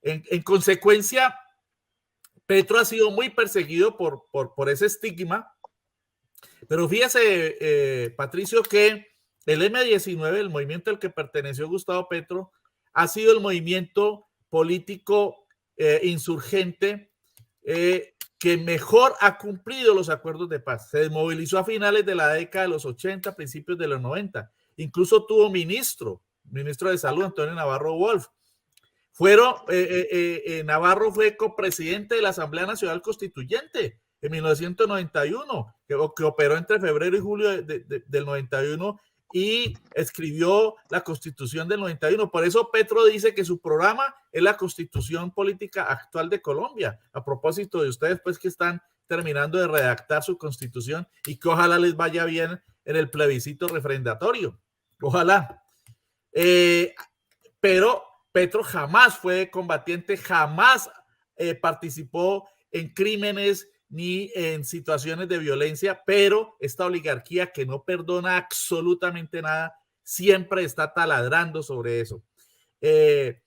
En consecuencia, Petro ha sido muy perseguido por ese estigma, pero fíjese, Patricio, que el M-19, el movimiento al que perteneció Gustavo Petro, ha sido el movimiento político insurgente que mejor ha cumplido los acuerdos de paz. Se desmovilizó a finales de la década de los 80, principios de los 90. Incluso tuvo ministro de Salud, Antonio Navarro Wolf. Navarro fue copresidente de la Asamblea Nacional Constituyente en 1991, que operó entre febrero y julio del 91 y escribió la Constitución del 91. Por eso Petro dice que su programa es la Constitución política actual de Colombia. A propósito de ustedes, pues, que están terminando de redactar su Constitución y que ojalá les vaya bien en el plebiscito refrendatorio. Ojalá. Pero Petro jamás fue combatiente, jamás participó en crímenes ni en situaciones de violencia, pero esta oligarquía que no perdona absolutamente nada, siempre está taladrando sobre eso. Es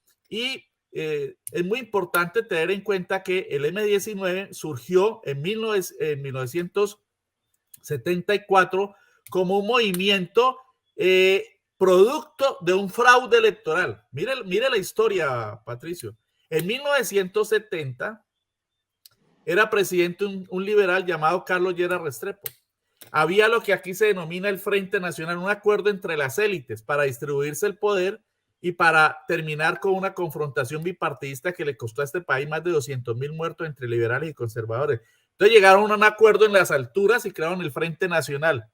muy importante tener en cuenta que el M-19 surgió en 1974 como un movimiento producto de un fraude electoral. Mire la historia, Patricio. En 1970 era presidente un liberal llamado Carlos Lleras Restrepo. Había lo que aquí se denomina el Frente Nacional, un acuerdo entre las élites para distribuirse el poder y para terminar con una confrontación bipartidista que le costó a este país más de 200,000 muertos entre liberales y conservadores. Entonces llegaron a un acuerdo en las alturas y crearon el Frente Nacional.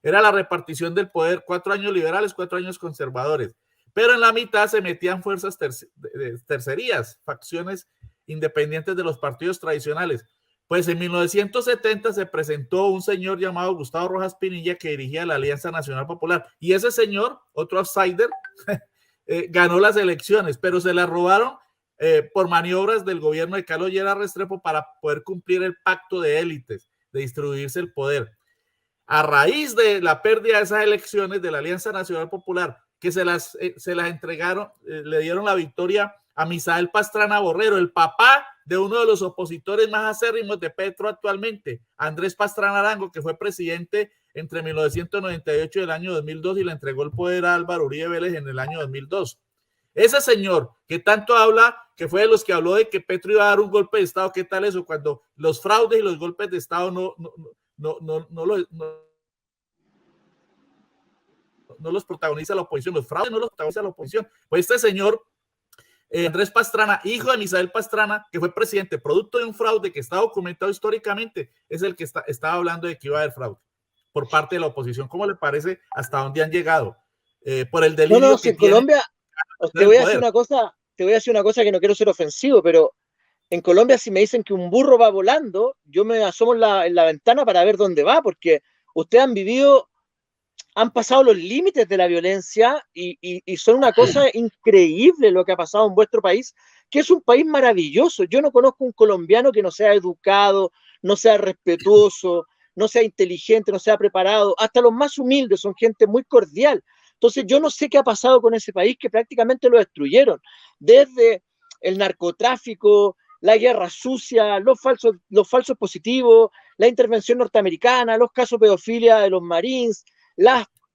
Era la repartición del poder, 4 años liberales, 4 años conservadores. Pero en la mitad se metían fuerzas tercerías, facciones independientes de los partidos tradicionales. Pues en 1970 se presentó un señor llamado Gustavo Rojas Pinilla que dirigía la Alianza Nacional Popular. Y ese señor, otro outsider, ganó las elecciones, pero se las robaron por maniobras del gobierno de Carlos Lleras Restrepo para poder cumplir el pacto de élites, de distribuirse el poder. A raíz de la pérdida de esas elecciones de la Alianza Nacional Popular, que se las entregaron, le dieron la victoria a Misael Pastrana Borrero, el papá de uno de los opositores más acérrimos de Petro actualmente, Andrés Pastrana Arango, que fue presidente entre 1998 y el año 2002 y le entregó el poder a Álvaro Uribe Vélez en el año 2002. Ese señor que tanto habla, que fue de los que habló de que Petro iba a dar un golpe de Estado, ¿qué tal eso? Cuando los fraudes y los golpes de Estado no los protagoniza la oposición, los fraudes no los protagoniza la oposición. Pues este señor, Andrés Pastrana, hijo de Misael Pastrana, que fue presidente, producto de un fraude que está documentado históricamente, es el que estaba hablando de que iba a haber fraude por parte de la oposición. ¿Cómo le parece hasta dónde han llegado? Por el delirio que en Colombia, te voy a decir una cosa que no quiero ser ofensivo, pero en Colombia si me dicen que un burro va volando, yo me asomo en la ventana para ver dónde va, porque ustedes han pasado los límites de la violencia y son una cosa increíble lo que ha pasado en vuestro país, que es un país maravilloso. Yo no conozco un colombiano que no sea educado, no sea respetuoso, no sea inteligente, no sea preparado. Hasta los más humildes son gente muy cordial. Entonces yo no sé qué ha pasado con ese país que prácticamente lo destruyeron. Desde el narcotráfico, la guerra sucia, los falsos positivos, la intervención norteamericana, los casos de pedofilia de los Marines.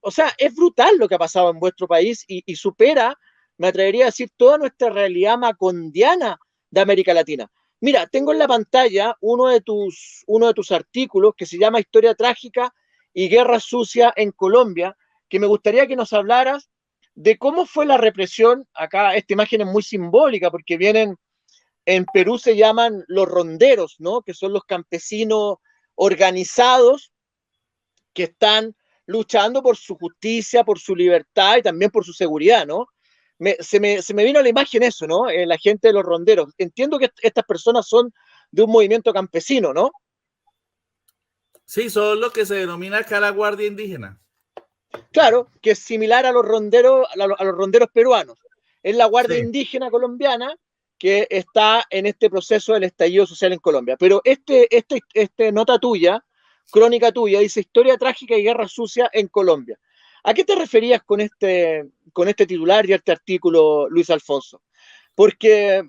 O sea, es brutal lo que ha pasado en vuestro país y supera, me atrevería a decir, toda nuestra realidad macondiana de América Latina. Mira, tengo en la pantalla uno de tus artículos que se llama Historia Trágica y Guerra Sucia en Colombia, que me gustaría que nos hablaras de cómo fue la represión. Acá esta imagen es muy simbólica porque vienen, en Perú se llaman los ronderos, ¿no? Que son los campesinos organizados que están luchando por su justicia, por su libertad y también por su seguridad, ¿no? Se me vino a la imagen eso, ¿no? La gente de los ronderos. Entiendo que estas personas son de un movimiento campesino, ¿no? Sí, son lo que se denomina acá la Guardia Indígena. Claro, que es similar a los ronderos peruanos. Es la Guardia Indígena colombiana que está en este proceso del estallido social en Colombia. Pero este nota tuya, crónica tuya, dice historia trágica y guerra sucia en Colombia. ¿A qué te referías con este titular y este artículo, Luis Alfonso? Porque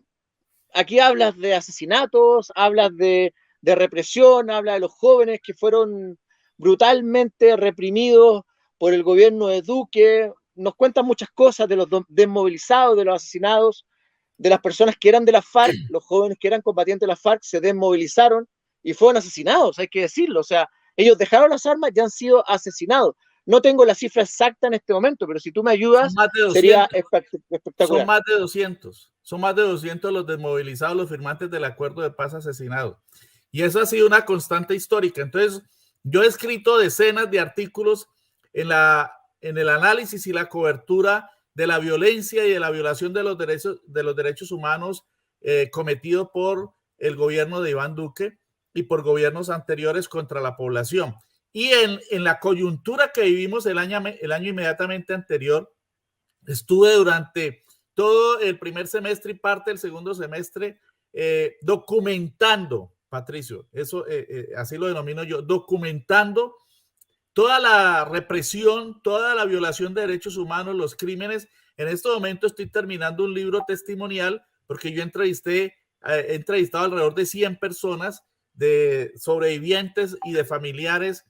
aquí hablas de asesinatos, hablas de represión, hablas de los jóvenes que fueron brutalmente reprimidos por el gobierno de Duque, nos cuentan muchas cosas de los desmovilizados, de los asesinados, de las personas que eran de la FARC, los jóvenes que eran combatientes de la FARC se desmovilizaron y fueron asesinados, hay que decirlo, o sea, ellos dejaron las armas y han sido asesinados. No tengo la cifra exacta en este momento, pero si tú me ayudas, sería espectacular. Son más de 200 los desmovilizados, los firmantes del acuerdo de paz asesinados. Y eso ha sido una constante histórica. Entonces, yo he escrito decenas de artículos en el análisis y la cobertura de la violencia y de la violación de los derechos humanos cometido por el gobierno de Iván Duque y por gobiernos anteriores contra la población. Y en la coyuntura que vivimos el año inmediatamente anterior, estuve durante todo el primer semestre y parte del segundo semestre documentando, Patricio, eso así lo denomino yo, documentando toda la represión, toda la violación de derechos humanos, los crímenes. En este momento estoy terminando un libro testimonial porque yo he entrevistado alrededor de 100 personas, de sobrevivientes y de familiares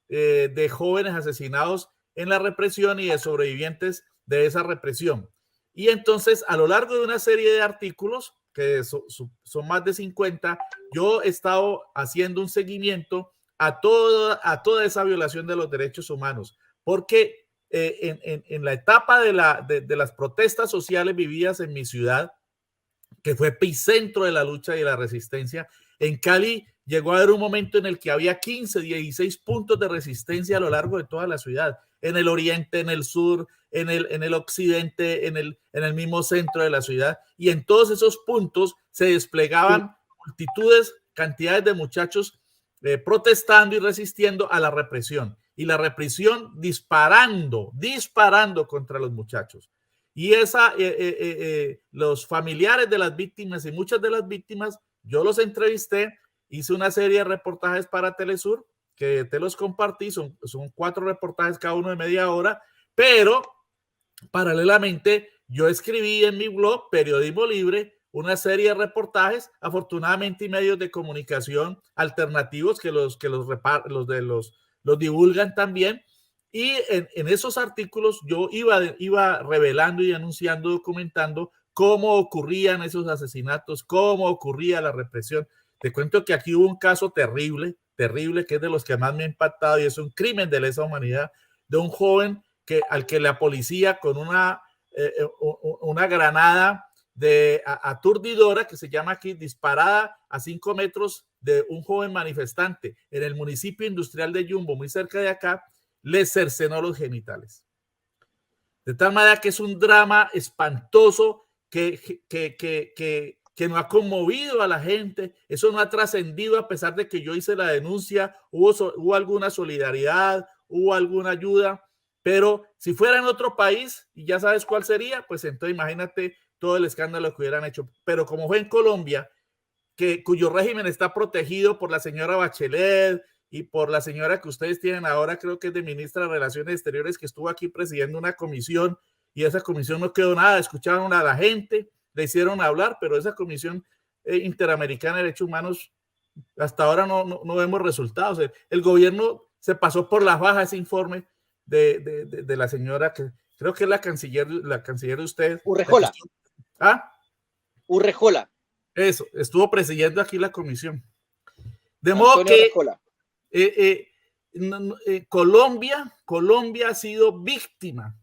de jóvenes asesinados en la represión y de sobrevivientes de esa represión. Y entonces, a lo largo de una serie de artículos, que son más de 50, yo he estado haciendo un seguimiento a toda esa violación de los derechos humanos, porque en la etapa de las protestas sociales vividas en mi ciudad, que fue epicentro de la lucha y de la resistencia, en Cali llegó a haber un momento en el que había 15, 16 puntos de resistencia a lo largo de toda la ciudad, en el oriente, en el sur, en el occidente, en el mismo centro de la ciudad, y en todos esos puntos se desplegaban multitudes, cantidades de muchachos protestando y resistiendo a la represión, y la represión disparando contra los muchachos. Y los familiares de las víctimas y muchas de las víctimas, yo los entrevisté, hice una serie de reportajes para Telesur, que te los compartí, son 4 reportajes cada uno de media hora, pero paralelamente yo escribí en mi blog Periodismo Libre una serie de reportajes, afortunadamente, y medios de comunicación alternativos que los divulgan también. Y en esos artículos yo iba revelando y anunciando, documentando cómo ocurrían esos asesinatos, cómo ocurría la represión. Te cuento que aquí hubo un caso terrible, que es de los que más me ha impactado, y es un crimen de lesa humanidad de un joven al que la policía, con una granada aturdidora, que se llama aquí, disparada a 5 metros de un joven manifestante en el municipio industrial de Yumbo, muy cerca de acá, le cercenó los genitales. De tal manera que es un drama espantoso que no ha conmovido a la gente. Eso no ha trascendido, a pesar de que yo hice la denuncia. Hubo alguna solidaridad, hubo alguna ayuda, pero si fuera en otro país, y ya sabes cuál sería, pues entonces imagínate todo el escándalo que hubieran hecho. Pero como fue en Colombia, cuyo régimen está protegido por la señora Bachelet y por la señora que ustedes tienen ahora, creo que es de ministra de Relaciones Exteriores, que estuvo aquí presidiendo una comisión, y esa comisión no quedó nada, escucharon a la gente, le hicieron hablar, pero esa comisión interamericana de derechos humanos, hasta ahora no vemos resultados. El gobierno se pasó por las bajas ese informe de la señora, que creo que es la canciller de ustedes. Urrejola. Urrejola. Eso, estuvo presidiendo aquí la comisión. De modo que Colombia ha sido víctima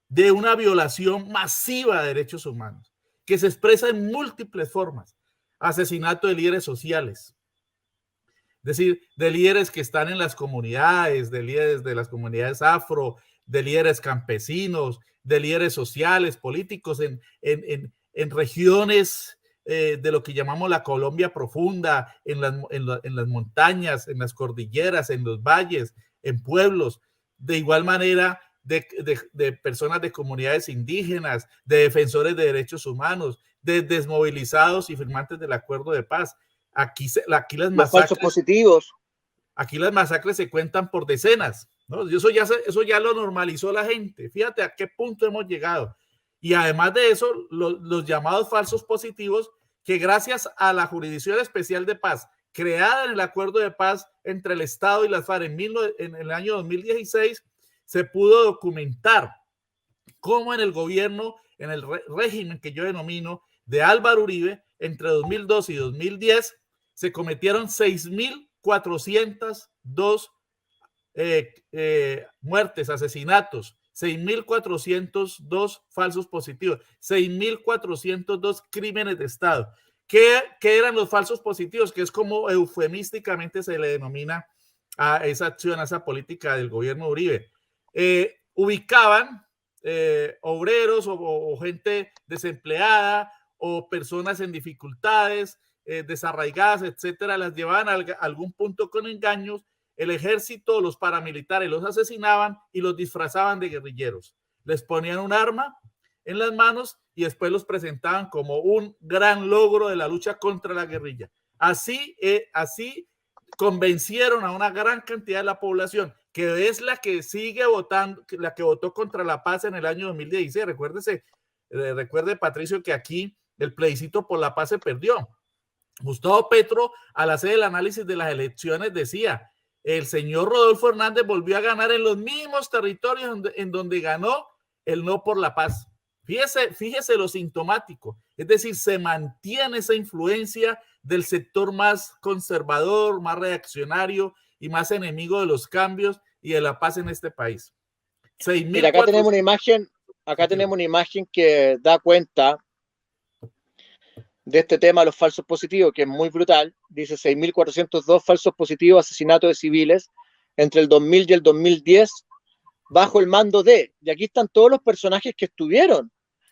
de una violación masiva de derechos humanos, que se expresa en múltiples formas. Asesinato de líderes sociales, es decir, de líderes que están en las comunidades, de líderes de las comunidades afro, de líderes campesinos, de líderes sociales, políticos en regiones de lo que llamamos la Colombia profunda, en las montañas, en las cordilleras, en los valles, en pueblos. De igual manera, de personas de comunidades indígenas, de defensores de derechos humanos, de desmovilizados y firmantes del acuerdo de paz. Aquí las masacres, positivos. Aquí las masacres se cuentan por decenas, ¿no? Eso ya lo normalizó la gente. Fíjate a qué punto hemos llegado. Y además de eso, los llamados falsos positivos, que gracias a la Jurisdicción Especial de Paz, creada en el acuerdo de paz entre el Estado y las FARC en el año 2016, se pudo documentar cómo en el gobierno, en el régimen que yo denomino de Álvaro Uribe, entre 2002 y 2010, se cometieron 6.402 muertes, asesinatos, 6.402 falsos positivos, 6.402 crímenes de Estado. ¿Qué eran los falsos positivos? Que es como eufemísticamente se le denomina a esa acción, a esa política del gobierno de Uribe. Ubicaban obreros o gente desempleada o personas en dificultades, desarraigadas, etcétera, las llevaban a algún punto con engaños. El ejército, los paramilitares los asesinaban y los disfrazaban de guerrilleros. Les ponían un arma en las manos y después los presentaban como un gran logro de la lucha contra la guerrilla. Así convencieron a una gran cantidad de la población, que es la que sigue votando, la que votó contra la paz en el año 2016. Recuerde, Patricio, que aquí el plebiscito por la paz se perdió. Gustavo Petro, al hacer el análisis de las elecciones, decía: el señor Rodolfo Hernández volvió a ganar en los mismos territorios en donde ganó el no por la paz. Fíjese lo sintomático. Es decir, se mantiene esa influencia del sector más conservador, más reaccionario y más enemigo de los cambios y de la paz en este país. Mira, acá tenemos una imagen que da cuenta de este tema de los falsos positivos, que es muy brutal. Dice 6.402 falsos positivos, asesinatos de civiles entre el 2000 y el 2010 bajo el mando de, y aquí están todos los personajes que estuvieron,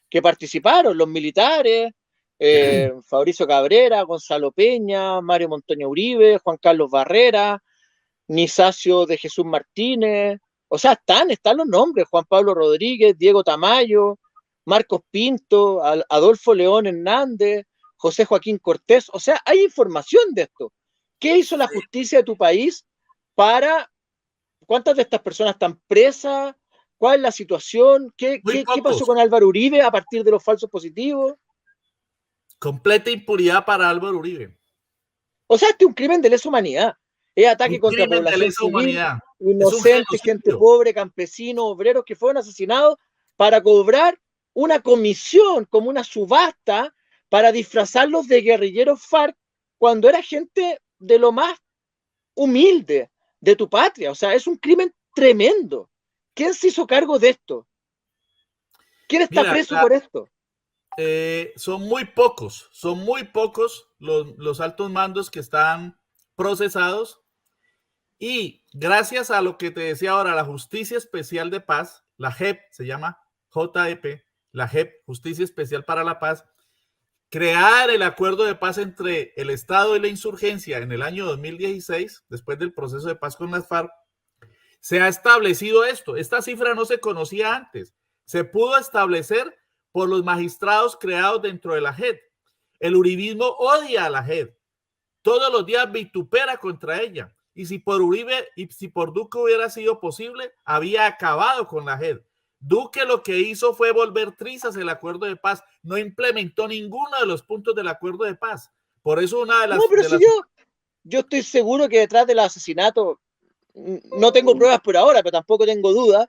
que participaron, los militares, Fabricio Cabrera, Gonzalo Peña, Mario Montoña Uribe, Juan Carlos Barrera, Nicasio de Jesús Martínez, o sea, están los nombres: Juan Pablo Rodríguez, Diego Tamayo, Marcos Pinto, Adolfo León Hernández, José Joaquín Cortés. O sea, hay información de esto. ¿Qué hizo la justicia de tu país para... ¿Cuántas de estas personas están presas? ¿Cuál es la situación? ¿Qué pasó con Álvaro Uribe a partir de los falsos positivos? Completa impunidad para Álvaro Uribe. O sea, este es un crimen de lesa humanidad. Es ataque contra población civil, inocente, gente pobre, campesinos, obreros que fueron asesinados para cobrar una comisión, como una subasta, para disfrazarlos de guerrilleros FARC cuando era gente de lo más humilde de tu patria. O sea, es un crimen tremendo. ¿Quién se hizo cargo de esto? ¿Quién está preso por esto? Son muy pocos los altos mandos que están procesados, y gracias a lo que te decía ahora, la Justicia Especial de Paz, la JEP, se llama JEP, la JEP, Justicia Especial para la Paz, crear el acuerdo de paz entre el Estado y la insurgencia en el año 2016, después del proceso de paz con las FARC, se ha establecido esto. Esta cifra no se conocía antes. Se pudo establecer por los magistrados creados dentro de la JEP. El uribismo odia a la JEP. Todos los días vitupera contra ella. Y si por Uribe y si por Duque hubiera sido posible, había acabado con la JEP. Duque lo que hizo fue volver trizas el acuerdo de paz. No implementó ninguno de los puntos del acuerdo de paz. Por eso una de las... No, pero si yo estoy seguro que detrás del asesinato, no tengo pruebas por ahora, pero tampoco tengo dudas,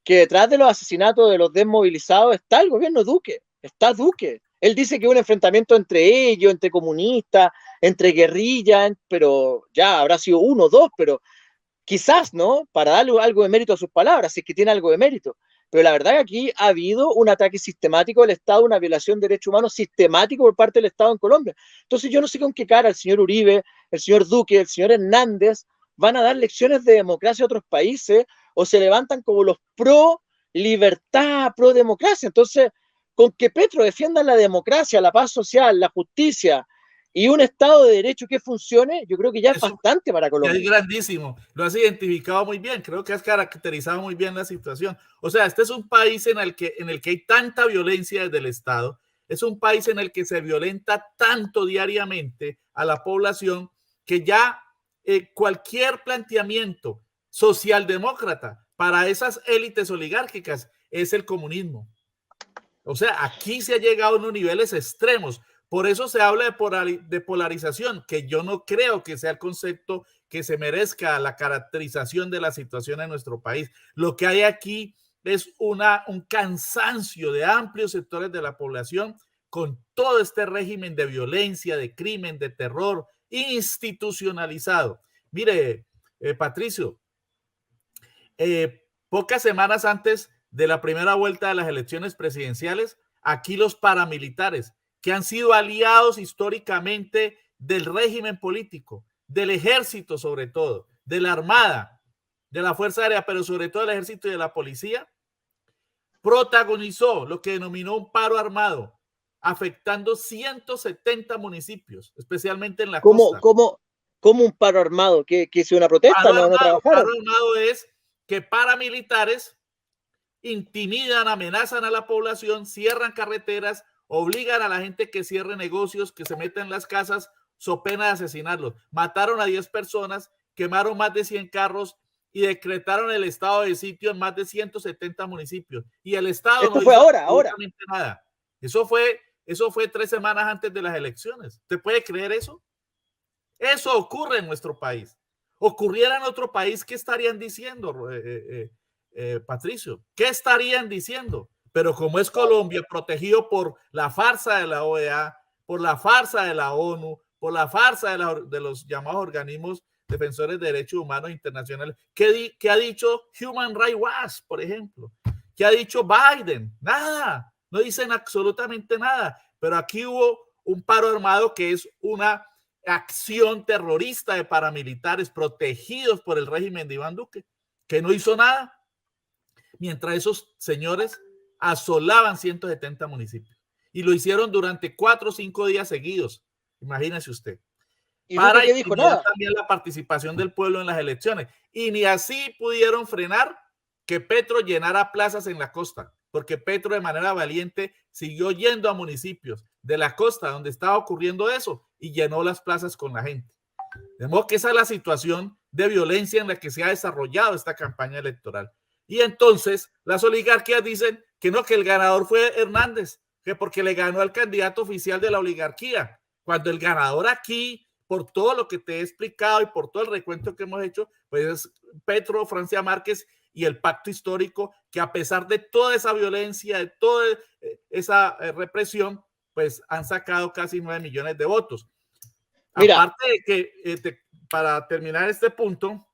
que detrás de los asesinatos de los desmovilizados está el gobierno Duque. Está Duque. Él dice que hubo un enfrentamiento entre ellos, entre comunistas, entre guerrillas, pero ya habrá sido uno o dos, pero quizás, ¿no? Para darle algo de mérito a sus palabras, si es que tiene algo de mérito. Pero la verdad que aquí ha habido un ataque sistemático del Estado, una violación de derechos humanos sistemático por parte del Estado en Colombia. Entonces yo no sé con qué cara el señor Uribe, el señor Duque, el señor Hernández van a dar lecciones de democracia a otros países o se levantan como los pro libertad, pro democracia. Entonces, con que Petro defienda la democracia, la paz social, la justicia y un Estado de Derecho que funcione, yo creo que ya es bastante para Colombia. Es grandísimo, lo has identificado muy bien, creo que has caracterizado muy bien la situación. O sea, este es un país en el que hay tanta violencia desde el Estado, es un país en el que se violenta tanto diariamente a la población que ya cualquier planteamiento socialdemócrata para esas élites oligárquicas es el comunismo. O sea, aquí se ha llegado a unos niveles extremos. Por eso se habla de polarización, que yo no creo que sea el concepto que se merezca la caracterización de la situación en nuestro país. Lo que hay aquí es un cansancio de amplios sectores de la población con todo este régimen de violencia, de crimen, de terror institucionalizado. Mire, Patricio, pocas semanas antes de la primera vuelta de las elecciones presidenciales, aquí los paramilitares, que han sido aliados históricamente del régimen político, del ejército sobre todo, de la armada, de la fuerza aérea, pero sobre todo del ejército y de la policía, protagonizó lo que denominó un paro armado, afectando 170 municipios, especialmente en la costa. ¿Cómo un paro armado? ¿Que es una protesta? ¿No trabajaron? Paro armado es que paramilitares intimidan, amenazan a la población, cierran carreteras, obligan a la gente que cierre negocios, que se meta en las casas, so pena de asesinarlos. Mataron a 10 personas, quemaron más de 100 carros y decretaron el estado de sitio en más de 170 municipios. Y el Estado Esto no fue hizo absolutamente nada. Eso fue 3 semanas antes de las elecciones. ¿Usted puede creer eso? Eso ocurre en nuestro país. Ocurriera en otro país, ¿qué estarían diciendo, Patricio? ¿Qué estarían diciendo? Pero como es Colombia, protegido por la farsa de la OEA, por la farsa de la ONU, por la farsa de los llamados organismos defensores de derechos humanos internacionales, ¿qué ha dicho Human Rights Watch, por ejemplo? ¿Qué ha dicho Biden? Nada, no dicen absolutamente nada. Pero aquí hubo un paro armado que es una acción terrorista de paramilitares protegidos por el régimen de Iván Duque, que no hizo nada, mientras esos señores asolaban 170 municipios. Y lo hicieron durante 4 o 5 días seguidos. Imagínese usted. ¿Y para qué dijo nada? También la participación del pueblo en las elecciones. Y ni así pudieron frenar que Petro llenara plazas en la costa, porque Petro de manera valiente siguió yendo a municipios de la costa donde estaba ocurriendo eso y llenó las plazas con la gente. De modo que esa es la situación de violencia en la que se ha desarrollado esta campaña electoral. Y entonces las oligarquías dicen que no, que el ganador fue Hernández, que porque le ganó al candidato oficial de la oligarquía, cuando el ganador aquí, por todo lo que te he explicado y por todo el recuento que hemos hecho, pues es Petro, Francia Márquez y el pacto histórico, que a pesar de toda esa violencia, de toda esa represión, pues han sacado casi 9 millones de votos. Mira, aparte de que, para terminar este punto,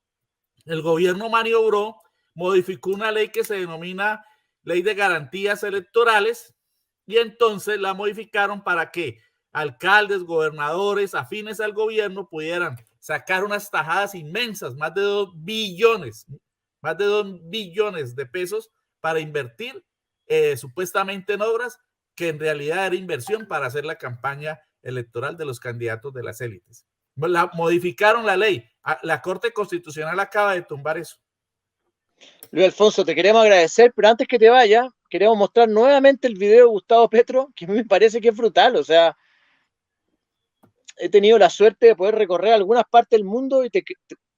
el gobierno maniobró, modificó una ley que se denomina Ley de Garantías Electorales, y entonces la modificaron para que alcaldes, gobernadores afines al gobierno pudieran sacar unas tajadas inmensas, más de 2 billones de pesos para invertir supuestamente en obras que en realidad era inversión para hacer la campaña electoral de los candidatos de las élites. Modificaron la ley. La Corte Constitucional acaba de tumbar eso. Luis Alfonso, te queremos agradecer, pero antes que te vaya, queremos mostrar nuevamente el video de Gustavo Petro, que me parece que es brutal. O sea, he tenido la suerte de poder recorrer algunas partes del mundo y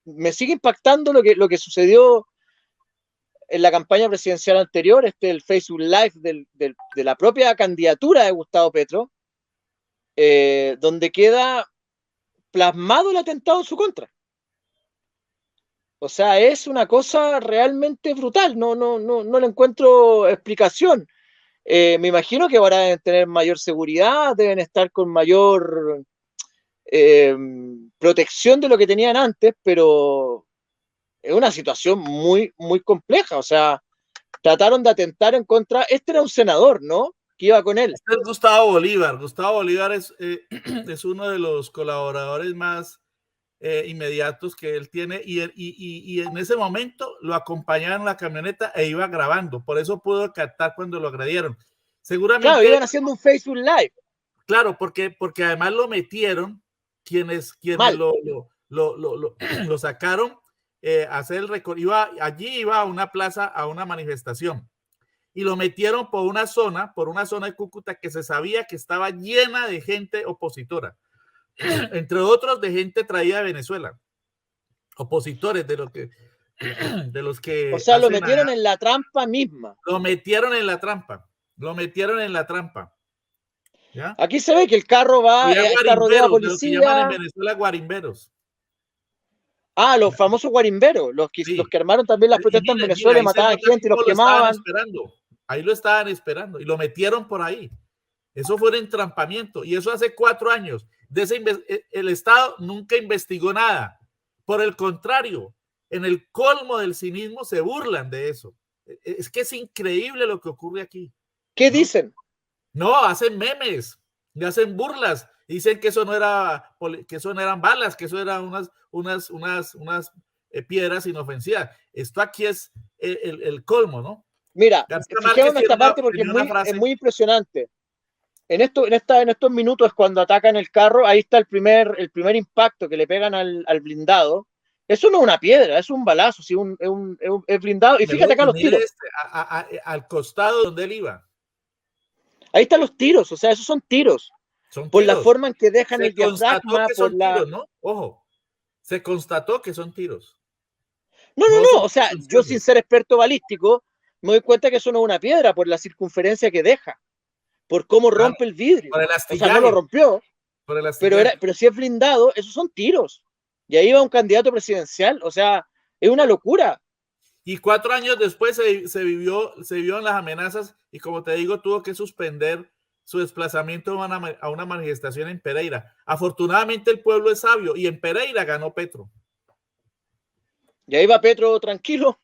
me sigue impactando lo que sucedió en la campaña presidencial anterior, el Facebook Live de la propia candidatura de Gustavo Petro, donde queda plasmado el atentado en su contra. O sea, es una cosa realmente brutal, no le encuentro explicación. Me imagino que ahora deben tener mayor seguridad, deben estar con mayor protección de lo que tenían antes, pero es una situación muy, muy compleja. O sea, trataron de atentar en contra. Este era un senador, ¿no? Que iba con él. Este es Gustavo Bolívar. Gustavo Bolívar es uno de los colaboradores más inmediatos que él tiene y en ese momento lo acompañaban en la camioneta e iba grabando. Por eso pudo captar cuando lo agredieron. Seguramente. Claro, iban haciendo un Facebook Live. Claro, porque además lo metieron quienes lo sacaron a hacer el recorrido. Allí iba a una plaza, a una manifestación. Y lo metieron por una zona de Cúcuta que se sabía que estaba llena de gente opositora, entre otros de gente traída de Venezuela, opositores de los que o sea, lo metieron en la trampa misma. Lo metieron en la trampa. ¿Ya? Aquí se ve que el carro está rodeado de policía. Lo que llaman en Venezuela guarimberos. Ah, los famosos guarimberos, los que armaron también las protestas en Venezuela, mataban gente y los quemaban. Ahí lo estaban esperando y lo metieron por ahí. Eso fue un entrampamiento y eso hace 4 años. El Estado nunca investigó nada. Por el contrario, en el colmo del cinismo se burlan de eso. Es que es increíble lo que ocurre aquí. ¿Qué dicen? No, hacen memes, y hacen burlas. Dicen que eso no eran balas, que eso eran unas piedras inofensivas. Esto aquí es el colmo, ¿no? Mira, fijémonos en esta parte porque es muy impresionante. En estos minutos cuando atacan el carro, ahí está el primer impacto que le pegan al blindado. Eso no es una piedra, es un balazo, sí, es blindado. Y fíjate acá los tiros. Al costado donde él iba. Ahí están los tiros, o sea, esos son tiros. Por la forma en que dejan el diafragma. Tiros, ¿no? Ojo, se constató que son tiros. No, o sea, yo sin ser experto balístico, me doy cuenta que eso no es una piedra por la circunferencia que deja, por cómo rompe el vidrio. O sea, no lo rompió, pero si es blindado, esos son tiros. Y ahí va un candidato presidencial, o sea, es una locura. Y 4 años después se vivió en las amenazas y, como te digo, tuvo que suspender su desplazamiento a una manifestación en Pereira. Afortunadamente el pueblo es sabio y en Pereira ganó Petro. Y ahí va Petro tranquilo.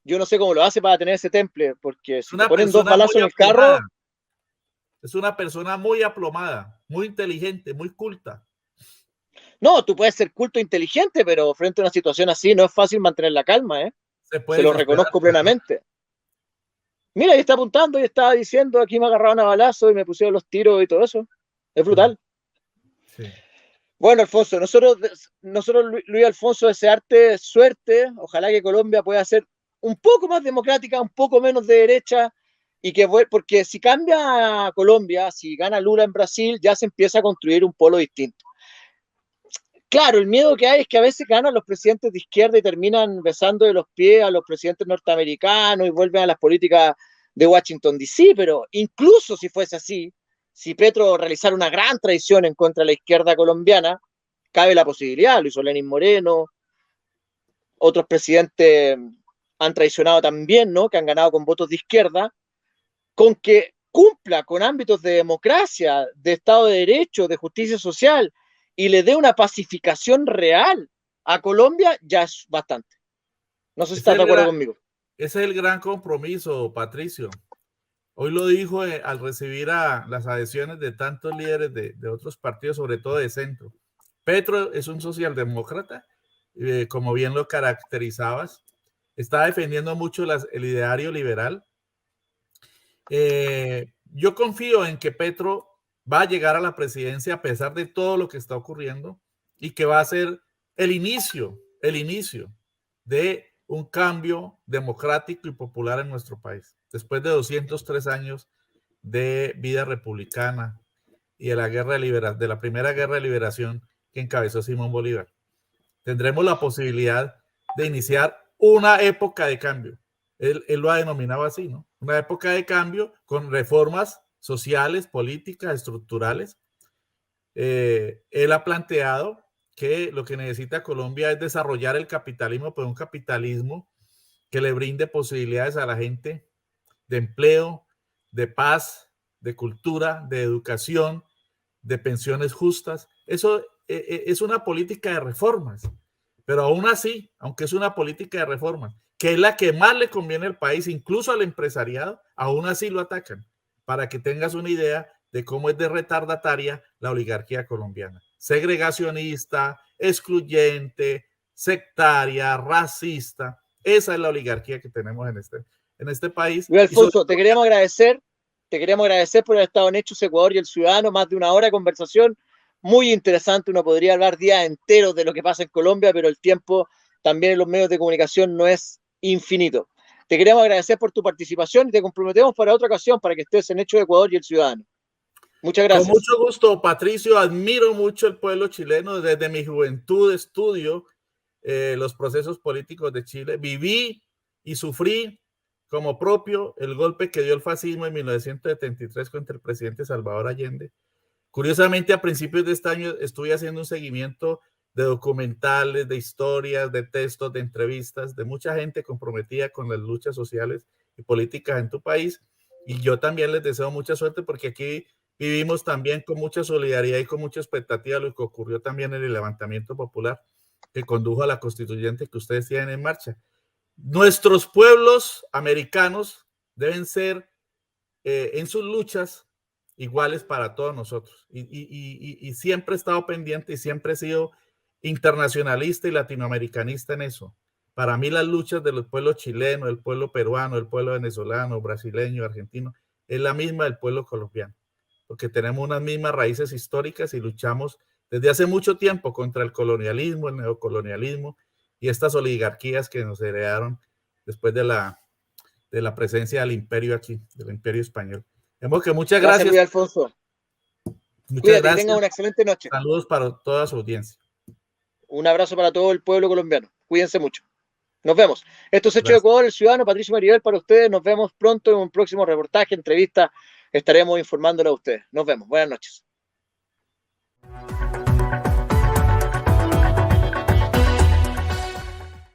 Yo no sé cómo lo hace para tener ese temple, porque si te ponen 2 balazos en el carro. Es una persona muy aplomada, muy inteligente, muy culta. No, tú puedes ser culto e inteligente, pero frente a una situación así no es fácil mantener la calma, ¿eh? Se lo reconozco plenamente. Mira, ahí está apuntando y estaba diciendo, aquí me agarraron a balazo y me pusieron los tiros y todo eso. Es brutal. Sí. Bueno, Alfonso, nosotros Luis Alfonso, desearte suerte. Ojalá que Colombia pueda ser un poco más democrática, un poco menos de derecha, y porque si cambia Colombia, si gana Lula en Brasil, ya se empieza a construir un polo distinto. Claro, el miedo que hay es que a veces ganan los presidentes de izquierda y terminan besando de los pies a los presidentes norteamericanos y vuelven a las políticas de Washington DC, pero incluso si fuese así, si Petro realizara una gran traición en contra de la izquierda colombiana, cabe la posibilidad. Lo hizo Lenín Moreno, otros presidentes han traicionado también, ¿no? Que han ganado con votos de izquierda, con que cumpla con ámbitos de democracia, de Estado de Derecho, de justicia social, y le dé una pacificación real a Colombia, ya es bastante. No sé si estás de acuerdo conmigo. Ese es el gran compromiso, Patricio. Hoy lo dijo al recibir las adhesiones de tantos líderes de otros partidos, sobre todo de centro. Petro es un socialdemócrata, como bien lo caracterizabas. Está defendiendo mucho el ideario liberal. Yo confío en que Petro va a llegar a la presidencia a pesar de todo lo que está ocurriendo y que va a ser el inicio de un cambio democrático y popular en nuestro país, después de 203 años de vida republicana y de la primera guerra de liberación que encabezó Simón Bolívar. Tendremos la posibilidad de iniciar una época de cambio. Él lo ha denominado así, ¿no? Una época de cambio con reformas sociales, políticas, estructurales. Él ha planteado que lo que necesita Colombia es desarrollar el capitalismo, pero un capitalismo que le brinde posibilidades a la gente de empleo, de paz, de cultura, de educación, de pensiones justas. Eso es una política de reformas, Pero aún así, aunque es una política de reforma, que es la que más le conviene al país, incluso al empresariado, aún así lo atacan, para que tengas una idea de cómo es de retardataria la oligarquía colombiana. Segregacionista, excluyente, sectaria, racista. Esa es la oligarquía que tenemos en este país. Luis Alfonso, te queremos agradecer por haber estado en Hechos Ecuador y el Ciudadano, más de una hora de conversación, muy interesante. Uno podría hablar días enteros de lo que pasa en Colombia, pero el tiempo también en los medios de comunicación no es infinito. Te queremos agradecer por tu participación y te comprometemos para otra ocasión para que estés en Hechos Ecuador y el Ciudadano. Muchas gracias. Con mucho gusto, Patricio. Admiro mucho el pueblo chileno. Desde mi juventud estudio los procesos políticos de Chile. Viví y sufrí como propio el golpe que dio el fascismo en 1973 contra el presidente Salvador Allende. Curiosamente, a principios de este año estuve haciendo un seguimiento de documentales, de historias, de textos, de entrevistas, de mucha gente comprometida con las luchas sociales y políticas en tu país. Y yo también les deseo mucha suerte porque aquí vivimos también con mucha solidaridad y con mucha expectativa lo que ocurrió también en el levantamiento popular que condujo a la constituyente que ustedes tienen en marcha. Nuestros pueblos americanos deben ser en sus luchas iguales para todos nosotros. Y siempre he estado pendiente y siempre he sido internacionalista y latinoamericanista en eso. Para mí las luchas de los pueblos chilenos, el pueblo peruano, el pueblo venezolano, brasileño, argentino, es la misma del pueblo colombiano, porque tenemos unas mismas raíces históricas y luchamos desde hace mucho tiempo contra el colonialismo, el neocolonialismo y estas oligarquías que nos heredaron después de la presencia del imperio aquí, del imperio español. Que muchas gracias. Luis Alfonso. Muchas gracias. Tenga una excelente noche. Saludos para toda su audiencia. Un abrazo para todo el pueblo colombiano. Cuídense mucho. Nos vemos. Esto es Hechos de Ecuador, el Ciudadano, Patricio Maribel para ustedes. Nos vemos pronto en un próximo reportaje, entrevista. Estaremos informándolo a ustedes. Nos vemos. Buenas noches.